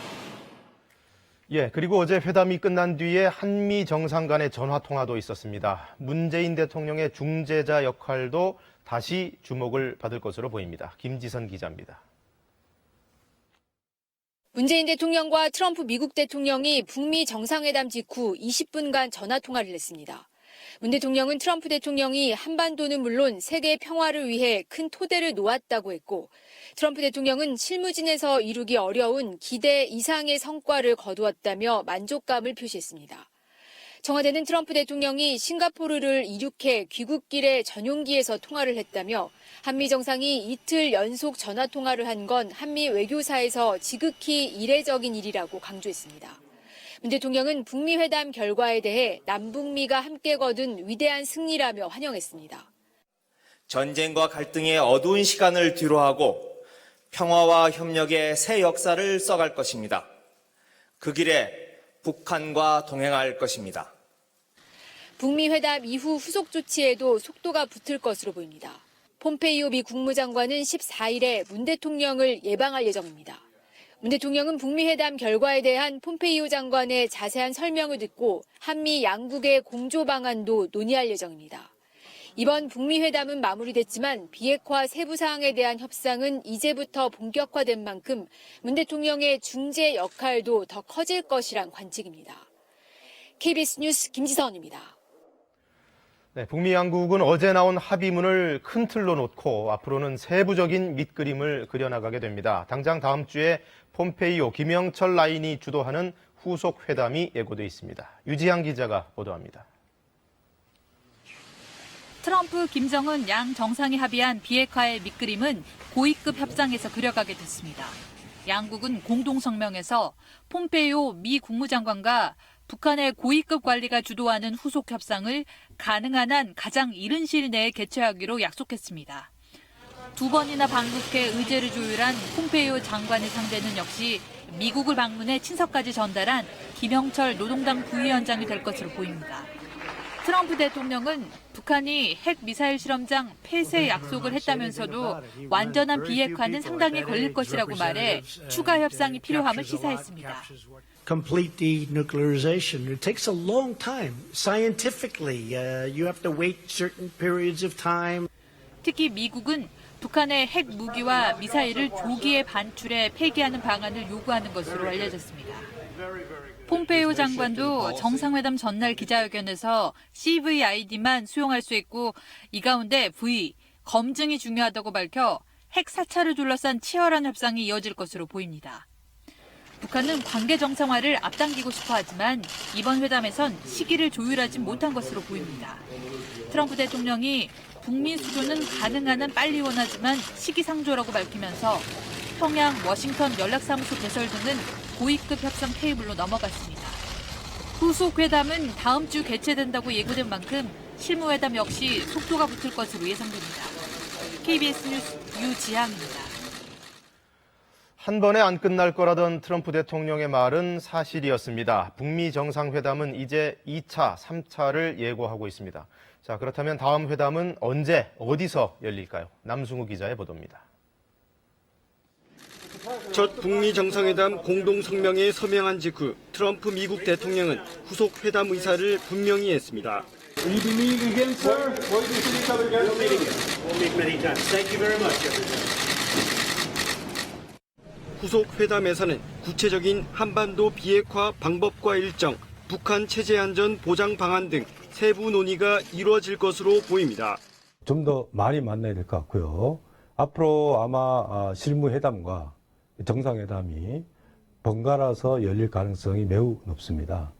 예, 그리고 어제 회담이 끝난 뒤에 한미 정상 간의 전화 통화도 있었습니다. 문재인 대통령의 중재자 역할도 다시 주목을 받을 것으로 보입니다. 김지선 기자입니다. 문재인 대통령과 트럼프 미국 대통령이 북미 정상회담 직후 20분간 전화 통화를 했습니다. 문 대통령은 트럼프 대통령이 한반도는 물론 세계 평화를 위해 큰 토대를 놓았다고 했고, 트럼프 대통령은 실무진에서 이루기 어려운 기대 이상의 성과를 거두었다며 만족감을 표시했습니다. 청와대는 트럼프 대통령이 싱가포르를 이륙해 귀국길에 전용기에서 통화를 했다며 한미 정상이 이틀 연속 전화 통화를 한 건 한미 외교사에서 지극히 이례적인 일이라고 강조했습니다. 문 대통령은 북미 회담 결과에 대해 남북미가 함께 거둔 위대한 승리라며 환영했습니다. 전쟁과 갈등의 어두운 시간을 뒤로하고 평화와 협력의 새 역사를 써갈 것입니다. 그 길에 북한과 동행할 것입니다. 북미 회담 이후 후속 조치에도 속도가 붙을 것으로 보입니다. 폼페이오 미 국무장관은 14일에 문 대통령을 예방할 예정입니다. 문 대통령은 북미 회담 결과에 대한 폼페이오 장관의 자세한 설명을 듣고 한미 양국의 공조 방안도 논의할 예정입니다. 이번 북미 회담은 마무리됐지만 비핵화 세부 사항에 대한 협상은 이제부터 본격화된 만큼 문 대통령의 중재 역할도 더 커질 것이란 관측입니다. KBS 뉴스 김지선입니다. 네, 북미 양국은 어제 나온 합의문을 큰 틀로 놓고 앞으로는 세부적인 밑그림을 그려나가게 됩니다. 당장 다음 주에 폼페이오, 김영철 라인이 주도하는 후속 회담이 예고돼 있습니다. 유지양 기자가 보도합니다. 트럼프, 김정은 양 정상이 합의한 비핵화의 밑그림은 고위급 협상에서 그려가게 됐습니다. 양국은 공동성명에서 폼페이오 미 국무장관과 북한의 고위급 관리가 주도하는 후속 협상을 가능한 한 가장 이른 시일 내에 개최하기로 약속했습니다. 두 번이나 방북해 의제를 조율한 폼페이오 장관의 상대는 역시 미국을 방문해 친서까지 전달한 김영철 노동당 부위원장이 될 것으로 보입니다. 트럼프 대통령은 북한이 핵 미사일 실험장 폐쇄 약속을 했다면서도 완전한 비핵화는 상당히 걸릴 것이라고 말해 추가 협상이 필요함을 시사했습니다. Complete denuclearization. It takes a long time. Scientifically, you have to wait certain periods of time. 특히 미국은 북한의 핵 무기와 미사일을 조기에 반출해 폐기하는 방안을 요구하는 것으로 알려졌습니다. 폼페이오 장관도 정상회담 전날 기자회견에서 CVID만 수용할 수 있고 이 가운데 V, 검증이 중요하다고 밝혀 핵 사찰을 둘러싼 치열한 협상이 이어질 것으로 보입니다. 북한은 관계 정상화를 앞당기고 싶어 하지만 이번 회담에선 시기를 조율하지 못한 것으로 보입니다. 트럼프 대통령이 북미 수교는 가능한 한 빨리 원하지만 시기상조라고 밝히면서 평양, 워싱턴 연락사무소 개설 등은 고위급 협상 테이블로 넘어갔습니다. 후속 회담은 다음 주 개최된다고 예고된 만큼 실무회담 역시 속도가 붙을 것으로 예상됩니다. KBS 뉴스 유지향입니다. 한 번에 안 끝날 거라던 트럼프 대통령의 말은 사실이었습니다. 북미 정상회담은 이제 2차, 3차를 예고하고 있습니다. 자, 그렇다면 다음 회담은 언제, 어디서 열릴까요? 남승우 기자의 보도입니다. 첫 북미 정상회담 공동성명에 서명한 직후 트럼프 미국 대통령은 후속 회담 의사를 분명히 했습니다. 후속 회담에서는 구체적인 한반도 비핵화 방법과 일정, 북한 체제 안전 보장 방안 등 세부 논의가 이루어질 것으로 보입니다. 좀 더 많이 만나야 될 것 같고요. 앞으로 아마 실무회담과 정상회담이 번갈아서 열릴 가능성이 매우 높습니다.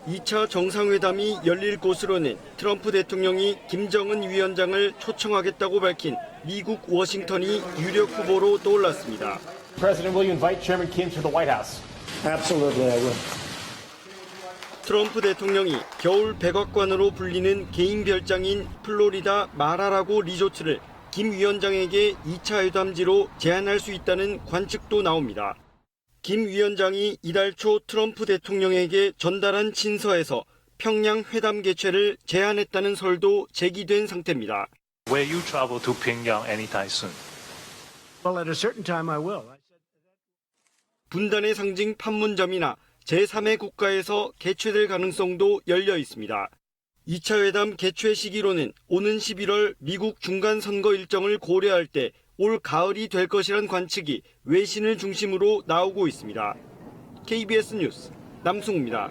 2차 정상회담이 열릴 곳으로는 트럼프 대통령이 김정은 위원장을 초청하겠다고 밝힌 미국 워싱턴이 유력 후보로 떠올랐습니다. President, will you invite Chairman Kim to the White House? Absolutely, I will. 트럼프 대통령이 겨울 백악관으로 불리는 개인 별장인 플로리다 마라라고 리조트를 김 위원장에게 2차 회담지로 제안할 수 있다는 관측도 나옵니다. 김 위원장이 이달 초 트럼프 대통령에게 전달한 친서에서 평양 회담 개최를 제안했다는 설도 제기된 상태입니다. Will you travel to Pyongyang anytime soon? Well, at a certain time, I will. 분단의 상징 판문점이나 제3의 국가에서 개최될 가능성도 열려 있습니다. 2차 회담 개최 시기로는 오는 11월 미국 중간선거 일정을 고려할 때 올 가을이 될 것이란 관측이 외신을 중심으로 나오고 있습니다. KBS 뉴스 남승우입니다.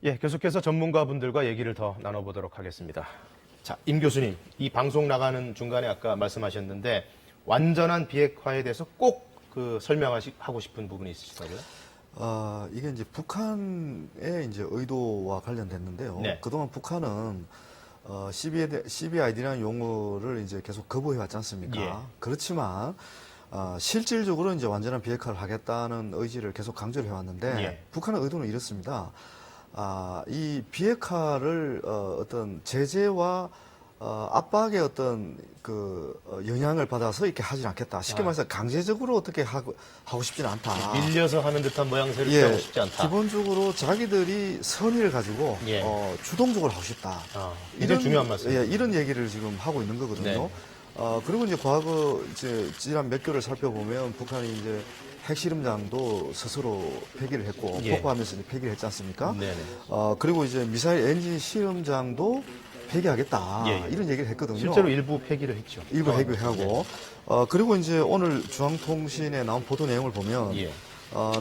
예, 계속해서 전문가분들과 얘기를 더 나눠보도록 하겠습니다. 자, 임 교수님, 이 방송 나가는 중간에 아까 말씀하셨는데 완전한 비핵화에 대해서 꼭 설명하고 싶은 부분이 있으시다고요? 이게 이제 북한의 이제 의도와 관련됐는데요. 네. 그동안 북한은 CBID라는 용어를 이제 계속 거부해 왔지 않습니까? 예. 그렇지만 실질적으로 이제 완전한 비핵화를 하겠다는 의지를 계속 강조를 해왔는데 예. 북한의 의도는 이렇습니다. 이 비핵화를 어떤 제재와 압박의 어떤 영향을 받아서 이렇게 하진 않겠다. 쉽게 말해서 강제적으로 어떻게 하고 싶지는 않다. 밀려서 하는 듯한 모양새를 예, 취하고 싶지 않다. 기본적으로 자기들이 선의를 가지고 예. 주동적으로 하고 싶다. 굉장히 중요한 말씀이에요. 예, 이런 얘기를 지금 하고 있는 거거든요. 네. 그리고 이제 과거 이제 지난 몇 개월을 살펴보면 북한이 이제 핵실험장도 스스로 폐기를 했고 예. 폭파하면서 이제 폐기를 했지 않습니까? 네네. 그리고 이제 미사일 엔진 실험장도 폐기하겠다. 예, 예. 이런 얘기를 했거든요. 실제로 일부 폐기를 했죠. 일부 폐기를 하고 그리고 이제 오늘 중앙통신에 나온 보도 내용을 보면 예.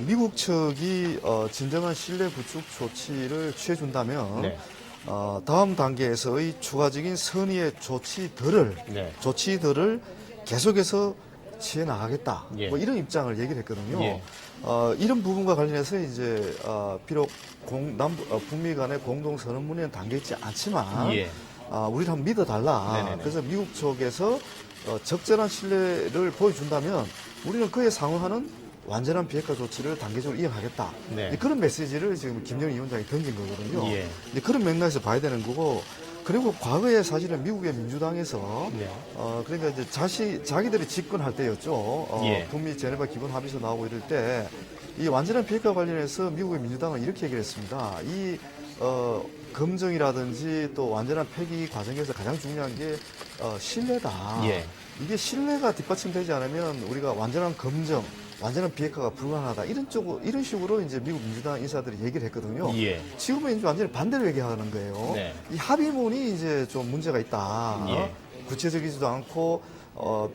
미국 측이 진정한 신뢰 구축 조치를 취해준다면 네. 다음 단계에서의 추가적인 선의의 조치들을 네. 계속해서 취해 나가겠다. 예. 뭐 이런 입장을 얘기를 했거든요. 예. 이런 부분과 관련해서 이제 비록 북미 간의 공동 선언문에는 담겨 있지 않지만 예. 우리를 한번 믿어달라. 네네네. 그래서 미국 쪽에서 적절한 신뢰를 보여준다면 우리는 그에 상응하는 완전한 비핵화 조치를 단계적으로 이행하겠다. 네. 그런 메시지를 지금 김정은 위원장이 던진 거거든요. 예. 이제 그런 맥락에서 봐야 되는 거고, 그리고 과거에 사실은 미국의 민주당에서 네. 그러니까 이제 자기들이 집권할 때였죠. 예. 북미 제네바 기본 합의서 나오고 이럴 때 이 완전한 비핵화 관련해서 미국의 민주당은 이렇게 얘기를 했습니다. 이 검증이라든지 또 완전한 폐기 과정에서 가장 중요한 게 신뢰다. 예. 이게 신뢰가 뒷받침되지 않으면 우리가 완전한 검증, 완전한 비핵화가 불가능하다. 이런 식으로 이제 미국 민주당 인사들이 얘기를 했거든요. 예. 지금은 이제 완전히 반대로 얘기하는 거예요. 네. 이 합의문이 이제 좀 문제가 있다. 예. 구체적이지도 않고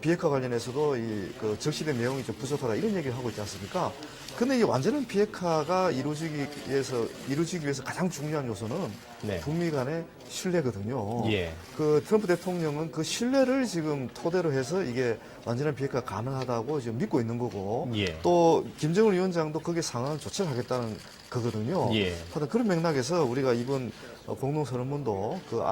비핵화 관련해서도 그 적시된 내용이 좀 부족하다. 이런 얘기를 하고 있지 않습니까? 근데 이 완전한 비핵화가 이루어지기 위해서 가장 중요한 요소는 네. 북미 간의 신뢰거든요. 예. 그 트럼프 대통령은 그 신뢰를 지금 토대로 해서 이게 완전한 비핵화 가능하다고 지금 믿고 있는 거고, 예. 또 김정은 위원장도 거기에 상응한 조치를 하겠다는 거거든요. 예. 하여튼 그런 맥락에서 우리가 이번 공동선언문도 그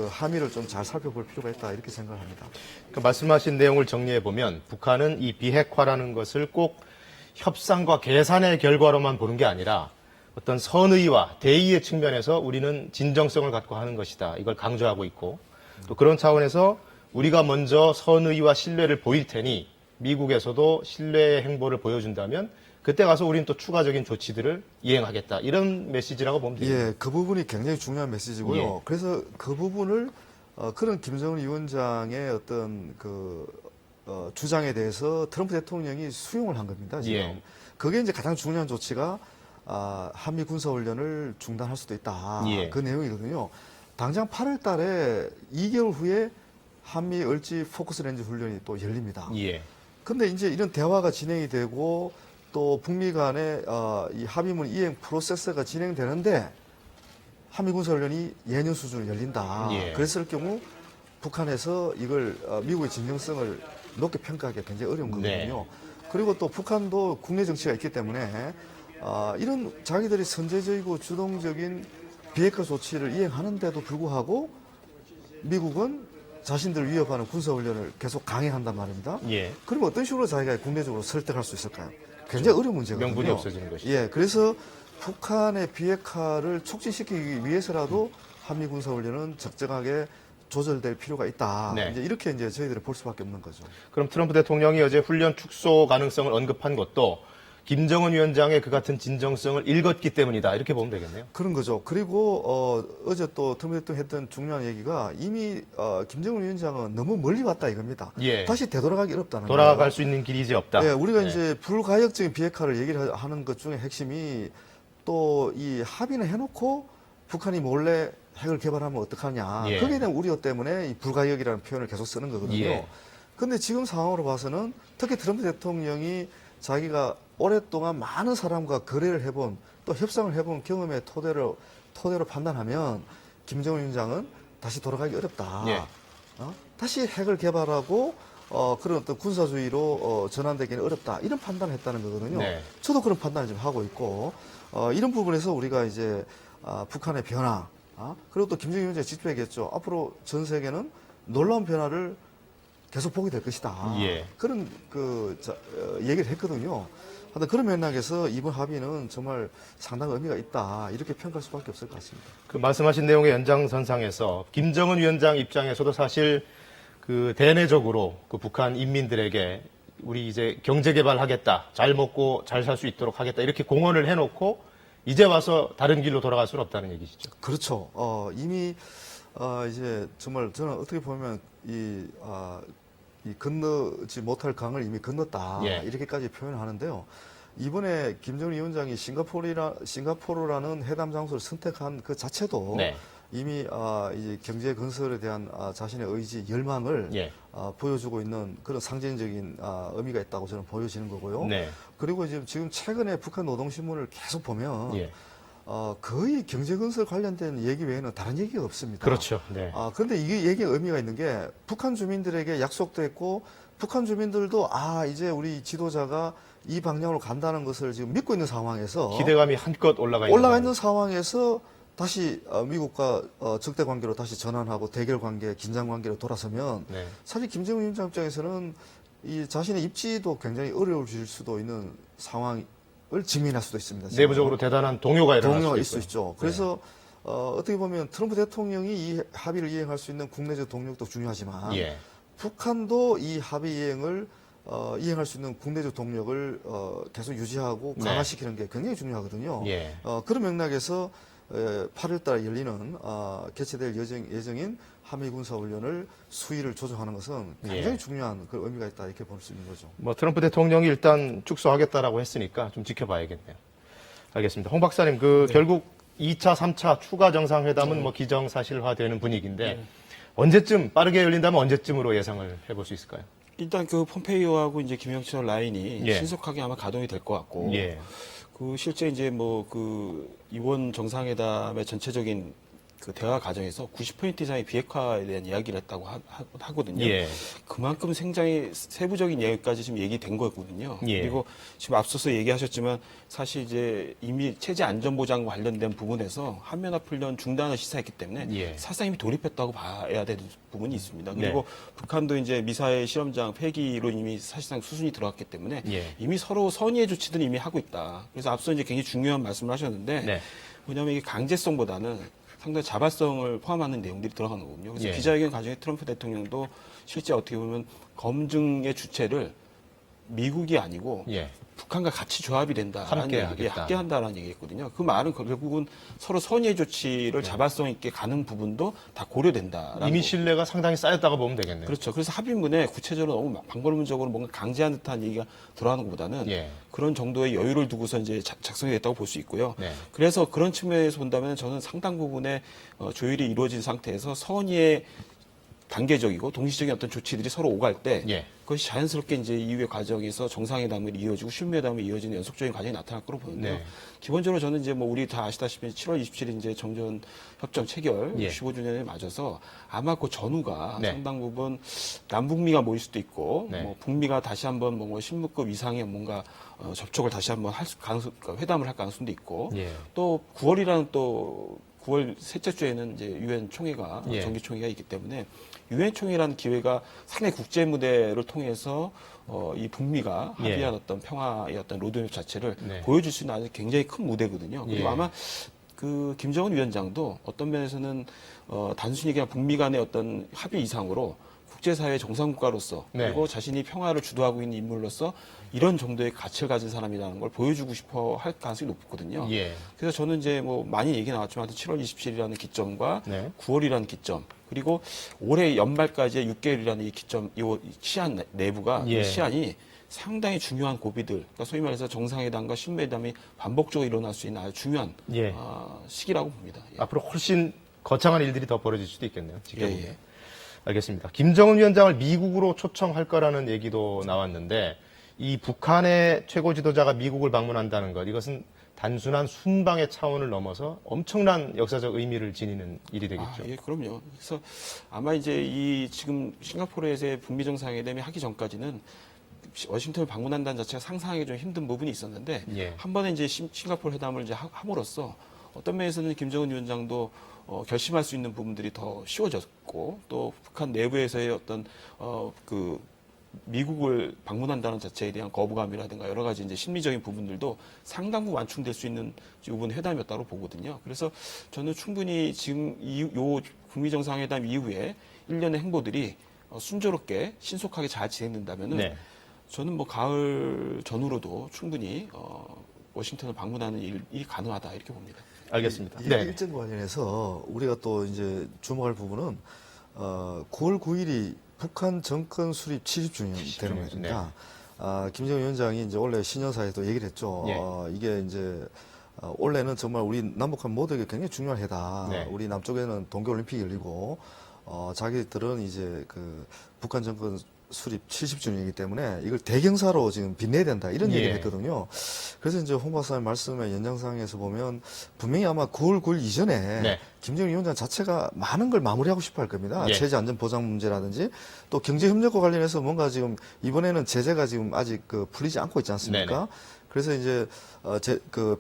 함의를 좀 잘 살펴볼 필요가 있다 이렇게 생각을 합니다. 그 말씀하신 내용을 정리해 보면 북한은 이 비핵화라는 것을 꼭 협상과 계산의 결과로만 보는 게 아니라 어떤 선의와 대의의 측면에서 우리는 진정성을 갖고 하는 것이다. 이걸 강조하고 있고, 또 그런 차원에서 우리가 먼저 선의와 신뢰를 보일 테니 미국에서도 신뢰의 행보를 보여준다면 그때 가서 우리는 또 추가적인 조치들을 이행하겠다. 이런 메시지라고 보면 됩니다. 예, 그 부분이 굉장히 중요한 메시지고요. 예. 그래서 그 부분을 그런 김정은 위원장의 어떤 주장에 대해서 트럼프 대통령이 수용을 한 겁니다. 지금. 예. 그게 이제 가장 중요한 조치가 한미 군사훈련을 중단할 수도 있다. 예. 그 내용이거든요. 당장 8월 달에 2개월 후에 한미 을지 포커스 렌즈 훈련이 또 열립니다. 예. 근데 이제 이런 대화가 진행이 되고 또 북미 간의 이 합의문 이행 프로세스가 진행되는데 한미 군사훈련이 예년 수준으로 열린다. 예. 그랬을 경우 북한에서 이걸 미국의 진정성을 높게 평가하기가 굉장히 어려운 거거든요. 네. 그리고 또 북한도 국내 정치가 있기 때문에 이런 자기들이 선제적이고 주동적인 비핵화 조치를 이행하는데도 불구하고 미국은 자신들을 위협하는 군사훈련을 계속 강행한단 말입니다. 예. 그러면 어떤 식으로 자기가 국내적으로 설득할 수 있을까요? 굉장히 어려운 문제거든요. 명분이 없어지는 것이죠. 예, 그래서 북한의 비핵화를 촉진시키기 위해서라도 한미 군사훈련은 적정하게 조절될 필요가 있다. 네. 이제 이렇게 이제 저희들이 볼 수밖에 없는 거죠. 그럼 트럼프 대통령이 어제 훈련 축소 가능성을 언급한 것도 김정은 위원장의 그 같은 진정성을 읽었기 때문이다. 이렇게 보면 되겠네요. 그런 거죠. 그리고 어제 또 트럼프 대통령이 했던 중요한 얘기가 이미 김정은 위원장은 너무 멀리 왔다 이겁니다. 예. 다시 되돌아가기 어렵다는 거예요. 돌아갈 수 있는 길이 이제 없다. 네, 우리가 네. 이제 불가역적인 비핵화를 얘기를 하는 것 중에 핵심이 또 이 합의는 해놓고 북한이 몰래 핵을 개발하면 어떡하냐. 예. 거기에 대한 우려 때문에 이 불가역이라는 표현을 계속 쓰는 거거든요. 예. 근데 지금 상황으로 봐서는 특히 트럼프 대통령이 자기가 오랫동안 많은 사람과 거래를 해본 또 협상을 해본 경험의 토대로 판단하면 김정은 위원장은 다시 돌아가기 어렵다. 예. 다시 핵을 개발하고 그런 어떤 군사주의로 전환되기는 어렵다. 이런 판단을 했다는 거거든요. 네. 저도 그런 판단을 좀 하고 있고 이런 부분에서 우리가 이제 북한의 변화 그리고 또 김정은 위원장이 직접 얘기했죠. 앞으로 전 세계는 놀라운 변화를 계속 보게 될 것이다. 예. 그런 얘기를 했거든요. 하여튼 그런 맥락에서 이번 합의는 정말 상당한 의미가 있다. 이렇게 평가할 수밖에 없을 것 같습니다. 그 말씀하신 내용의 연장선상에서 김정은 위원장 입장에서도 사실 그 대내적으로 그 북한 인민들에게 우리 이제 경제 개발하겠다, 잘 먹고 잘 살 수 있도록 하겠다 이렇게 공언을 해놓고 이제 와서 다른 길로 돌아갈 수는 없다는 얘기시죠. 그렇죠. 이미 이제 정말 저는 어떻게 보면 이 건너지 못할 강을 이미 건넜다. 예. 이렇게까지 표현을 하는데요. 이번에 김정은 위원장이 싱가포르라는 회담 장소를 선택한 그 자체도 네. 이미 이제 경제 건설에 대한 자신의 의지, 열망을 예. 보여주고 있는 그런 상징적인 의미가 있다고 저는 보여지는 거고요. 네. 그리고 지금 최근에 북한 노동신문을 계속 보면 예. 거의 경제 건설 관련된 얘기 외에는 다른 얘기가 없습니다. 그렇죠. 네. 그런데 이게 얘기의 의미가 있는 게 북한 주민들에게 약속도 했고 북한 주민들도 이제 우리 지도자가 이 방향으로 간다는 것을 지금 믿고 있는 상황에서 기대감이 한껏 올라가 있는 상황에서 다시 미국과 적대 관계로 다시 전환하고 대결 관계, 긴장 관계로 돌아서면 네. 사실 김정은 위원장 입장에서는 이 자신의 입지도 굉장히 어려워질 수도 있는 상황을 직면할 수도 있습니다. 지금. 내부적으로 대단한 동요가 일어날 있을 수 있죠. 그래서 어떻게 보면 트럼프 대통령이 이 합의를 이행할 수 있는 국내적 동력도 중요하지만 예. 북한도 이 합의 이행을 이행할 수 있는 국내적 동력을 계속 유지하고 강화시키는 게 굉장히 중요하거든요. 예. 그런 맥락에서 8월 달에 열리는 개최될 예정인 한미 군사훈련을 수위를 조정하는 것은 굉장히 중요한 그 의미가 있다 이렇게 볼 수 있는 거죠. 뭐 트럼프 대통령이 일단 축소하겠다라고 했으니까 좀 지켜봐야겠네요. 알겠습니다. 홍 박사님, 결국 2차, 3차 추가 정상회담은 뭐 기정사실화되는 분위기인데 언제쯤 빠르게 열린다면 언제쯤으로 예상을 해볼 수 있을까요? 일단 그 폼페이오하고 이제 김영철 라인이 예. 신속하게 아마 가동이 될 것 같고, 예. 실제 이제 이번 정상회담의 전체적인 그 대화 과정에서 90% 이상의 비핵화에 대한 이야기를 했다고 하거든요. 예. 그만큼 굉장히 세부적인 얘기까지 지금 얘기된 거거든요. 예. 그리고 지금 앞서서 얘기하셨지만 사실 이제 이미 체제 안전보장과 관련된 부분에서 한미연합훈련 중단을 시사했기 때문에 예. 사실상 이미 돌입했다고 봐야 되는 부분이 있습니다. 네. 그리고 북한도 이제 미사일 실험장 폐기로 이미 사실상 수순이 들어갔기 때문에 예. 이미 서로 선의의 조치들은 이미 하고 있다. 그래서 앞서 이제 굉장히 중요한 말씀을 하셨는데 네. 뭐냐면 이게 강제성보다는 상당히 자발성을 포함하는 내용들이 들어가는 거거든요. 그래서 예. 기자회견 과정에 트럼프 대통령도 실제 어떻게 보면 검증의 주체를 미국이 아니고 예. 북한과 같이 조합이 된다라는 함께 얘기, 하겠다. 함께 한다라는 얘기했거든요. 그 말은 결국은 서로 선의의 조치를 자발성 있게 가는 부분도 다 고려된다라는 이미 거고. 신뢰가 상당히 쌓였다고 보면 되겠네요. 그렇죠. 그래서 합의문에 구체적으로 너무 방법론적으로 뭔가 강제한 듯한 얘기가 들어가는 것보다는 예. 그런 정도의 여유를 두고서 이제 작성이 됐다고 볼 수 있고요. 네. 그래서 그런 측면에서 본다면 저는 상당 부분의 조율이 이루어진 상태에서 선의의 단계적이고 동시적인 어떤 조치들이 서로 오갈 때 예. 그것이 자연스럽게 이제 이후의 과정에서 정상회담이 이어지고 실무회담이 이어지는 연속적인 과정이 나타날 거로 보는데요. 네. 기본적으로 저는 이제 우리 다 아시다시피 7월 27일 이제 정전 협정 체결 예. 65주년에 맞아서 아마 그 전후가 네. 상당 부분 남북미가 모일 수도 있고 네. 북미가 다시 한번 신무급 이상의 뭔가 접촉을 다시 한번 할 가능성, 그러니까 회담을 할 가능성도 있고 예. 또 9월이라는 또 9월 셋째 주에는 이제 유엔 총회가 예. 정기 총회가 있기 때문에 유엔 총회라는 기회가 상당히 국제 무대를 통해서 이 북미가 예. 합의한 어떤 평화의 어떤 로드맵 자체를 네. 보여줄 수 있는 아주 굉장히 큰 무대거든요. 그리고 예. 아마 그 김정은 위원장도 어떤 면에서는 단순히 그냥 북미 간의 어떤 합의 이상으로 국제사회 정상국가로서 네. 그리고 자신이 평화를 주도하고 있는 인물로서 이런 정도의 가치를 가진 사람이라는 걸 보여주고 싶어 할 가능성이 높거든요. 예. 그래서 저는 이제 많이 얘기 나왔지만 7월 27일이라는 기점과 네. 9월이라는 기점 그리고 올해 연말까지의 6개월이라는 이 기점, 이 시한 내부가 예. 이 시한이 상당히 중요한 고비들, 그러니까 소위 말해서 정상회담과 신회담이 반복적으로 일어날 수 있는 아주 중요한 예. 시기라고 봅니다. 예. 앞으로 훨씬 거창한 일들이 더 벌어질 수도 있겠네요. 지켜보면. 예, 예. 알겠습니다. 김정은 위원장을 미국으로 초청할 거라는 얘기도 나왔는데 이 북한의 최고 지도자가 미국을 방문한다는 것, 이것은 단순한 순방의 차원을 넘어서 엄청난 역사적 의미를 지니는 일이 되겠죠. 예, 그럼요. 그래서 아마 이제 이 지금 싱가포르에서의 북미 정상회담이 하기 전까지는 워싱턴을 방문한다는 자체가 상상하기 좀 힘든 부분이 있었는데 예. 한 번에 이제 싱가포르 회담을 이제 함으로써 어떤 면에서는 김정은 위원장도 결심할 수 있는 부분들이 더 쉬워졌고 또 북한 내부에서의 어떤 그 미국을 방문한다는 자체에 대한 거부감이라든가 여러 가지 이제 심리적인 부분들도 상당 부분 완충될 수 있는 이번 회담이었다고 보거든요. 그래서 저는 충분히 지금 요 북미 정상회담 이후에 일련의 행보들이 순조롭게 신속하게 잘 진행된다면은 네. 저는 가을 전후로도 충분히 워싱턴을 방문하는 일이 가능하다 이렇게 봅니다. 알겠습니다. 이 네. 일정 관련해서 우리가 또 이제 주목할 부분은 9월 9일이 북한 정권 수립 70주년 되는 겁니다. 김정은 위원장이 이제 원래 신년사에도 얘기를 했죠. 예. 이게 이제 원래는 정말 우리 남북한 모두에게 굉장히 중요한 해다. 네. 우리 남쪽에는 동계올림픽이 열리고 자기들은 이제 그 북한 정권 수립 70주년이기 때문에 이걸 대경사로 지금 빛내야 된다 이런 예. 얘기를 했거든요. 그래서 이제 홍 박사님 말씀의 연장상에서 보면 분명히 아마 9월 9일 이전에 네. 김정일 위원장 자체가 많은 걸 마무리하고 싶어 할 겁니다. 예. 체제 안전 보장 문제라든지 또 경제 협력과 관련해서 뭔가 지금 이번에는 제재가 지금 아직 풀리지 않고 있지 않습니까? 네네. 그래서 이제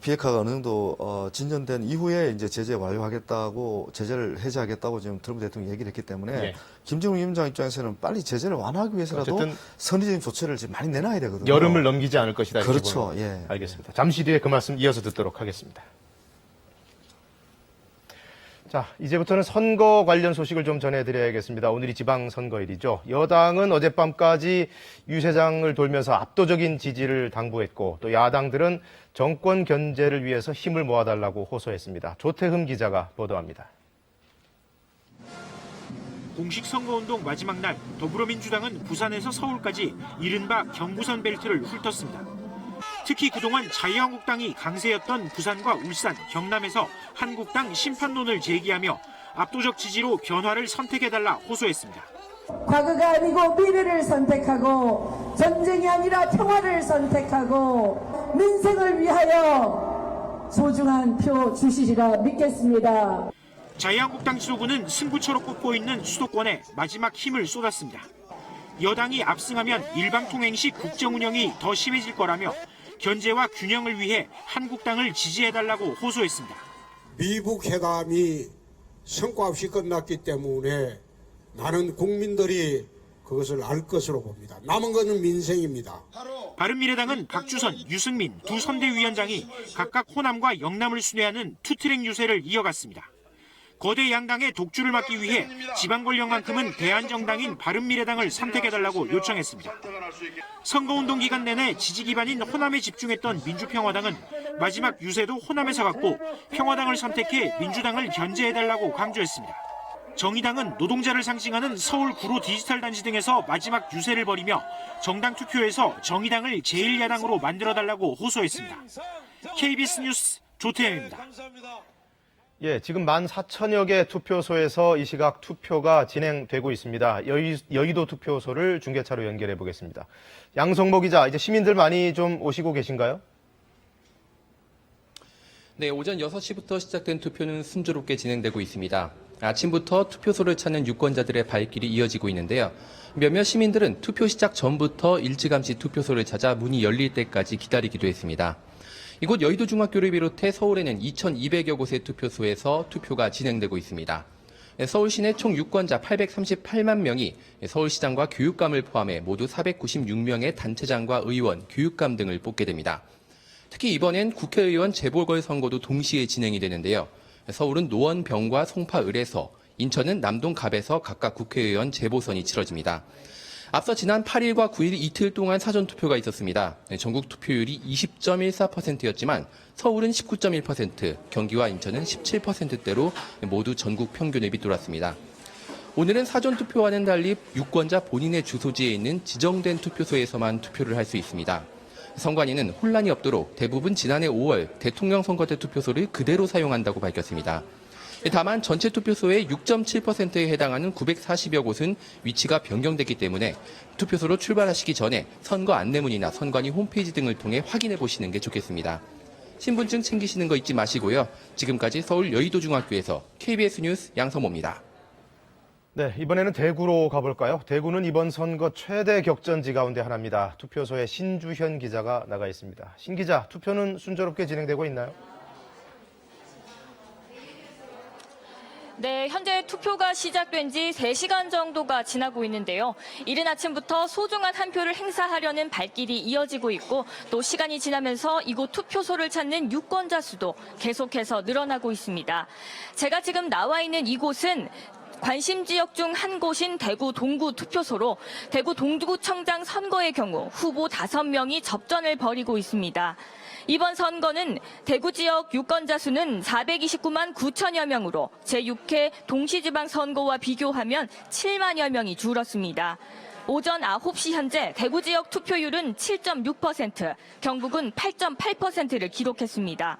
비핵화가 어느 정도 진전된 이후에 이제 제재 완료하겠다고 제재를 해제하겠다고 지금 트럼프 대통령이 얘기를 했기 때문에 예. 김정은 위원장 입장에서는 빨리 제재를 완화하기 위해서라도 어쨌든 선의적인 조치를 지금 많이 내놔야 되거든요. 여름을 넘기지 않을 것이다. 이렇게 그렇죠. 보는 예. 알겠습니다. 잠시 뒤에 그 말씀 이어서 듣도록 하겠습니다. 자, 이제부터는 선거 관련 소식을 좀 전해드려야겠습니다. 오늘이 지방선거일이죠. 여당은 어젯밤까지 유 세장을 돌면서 압도적인 지지를 당부했고 또 야당들은 정권 견제를 위해서 힘을 모아달라고 호소했습니다. 조태흠 기자가 보도합니다. 공식 선거운동 마지막 날 더불어민주당은 부산에서 서울까지 이른바 경부선 벨트를 훑었습니다. 특히 그동안 자유한국당이 강세였던 부산과 울산, 경남에서 한국당 심판론을 제기하며 압도적 지지로 변화를 선택해달라 호소했습니다. 과거가 아니고 미래를 선택하고 전쟁이 아니라 평화를 선택하고 민생을 위하여 소중한 표 주시리라 믿겠습니다. 자유한국당 지도부는 승부처로 꼽고 있는 수도권에 마지막 힘을 쏟았습니다. 여당이 압승하면 일방통행 시 국정 운영이 더 심해질 거라며 견제와 균형을 위해 한국당을 지지해달라고 호소했습니다. 미북 회담이 성과 없이 끝났기 때문에 나는 국민들이 그것을 알 것으로 봅니다. 남은 것은 민생입니다. 바른미래당은 박주선, 유승민 두 선대위원장이 각각 호남과 영남을 순회하는 투트랙 유세를 이어갔습니다. 거대 양당의 독주를 막기 위해 지방 권력만큼은 대한정당인 바른미래당을 선택해달라고 요청했습니다. 선거운동 기간 내내 지지 기반인 호남에 집중했던 민주평화당은 마지막 유세도 호남에서 갖고 평화당을 선택해 민주당을 견제해달라고 강조했습니다. 정의당은 노동자를 상징하는 서울 구로 디지털 단지 등에서 마지막 유세를 벌이며 정당 투표에서 정의당을 제1야당으로 만들어달라고 호소했습니다. KBS 뉴스 조태영입니다. 예, 지금 14,000여 개 투표소에서 이 시각 투표가 진행되고 있습니다. 여의도 투표소를 중계차로 연결해 보겠습니다. 양성모 기자, 이제 시민들 많이 좀 오시고 계신가요? 네, 오전 6시부터 시작된 투표는 순조롭게 진행되고 있습니다. 아침부터 투표소를 찾는 유권자들의 발길이 이어지고 있는데요. 몇몇 시민들은 투표 시작 전부터 일찌감치 투표소를 찾아 문이 열릴 때까지 기다리기도 했습니다. 이곳 여의도중학교를 비롯해 서울에는 2,200여 곳의 투표소에서 투표가 진행되고 있습니다. 서울 시내 총 유권자 838만 명이 서울시장과 교육감을 포함해 모두 496명의 단체장과 의원, 교육감 등을 뽑게 됩니다. 특히 이번엔 국회의원 재보궐선거도 동시에 진행이 되는데요. 서울은 노원병과 송파을에서, 인천은 남동갑에서 각각 국회의원 재보선이 치러집니다. 앞서 지난 8일과 9일 이틀 동안 사전투표가 있었습니다. 전국 투표율이 20.14%였지만 서울은 19.1%, 경기와 인천은 17%대로 모두 전국 평균을 밑돌았습니다. 오늘은 사전투표와는 달리 유권자 본인의 주소지에 있는 지정된 투표소에서만 투표를 할 수 있습니다. 선관위는 혼란이 없도록 대부분 지난해 5월 대통령 선거 때 투표소를 그대로 사용한다고 밝혔습니다. 다만 전체 투표소의 6.7%에 해당하는 940여 곳은 위치가 변경됐기 때문에 투표소로 출발하시기 전에 선거 안내문이나 선관위 홈페이지 등을 통해 확인해 보시는 게 좋겠습니다. 신분증 챙기시는 거 잊지 마시고요. 지금까지 서울 여의도중학교에서 KBS 뉴스 양성모입니다. 네, 이번에는 대구로 가볼까요? 대구는 이번 선거 최대 격전지 가운데 하나입니다. 투표소에 신주현 기자가 나가 있습니다. 신 기자, 투표는 순조롭게 진행되고 있나요? 네, 현재 투표가 시작된 지 3시간 정도가 지나고 있는데요. 이른 아침부터 소중한 한 표를 행사하려는 발길이 이어지고 있고 또 시간이 지나면서 이곳 투표소를 찾는 유권자 수도 계속해서 늘어나고 있습니다. 제가 지금 나와 있는 이곳은 관심 지역 중 한 곳인 대구 동구 투표소로 대구 동구청장 선거의 경우 후보 5명이 접전을 벌이고 있습니다. 이번 선거는 대구 지역 유권자 수는 429만 9천여 명으로 제6회 동시지방선거와 비교하면 7만여 명이 줄었습니다. 오전 9시 현재 대구 지역 투표율은 7.6%, 경북은 8.8%를 기록했습니다.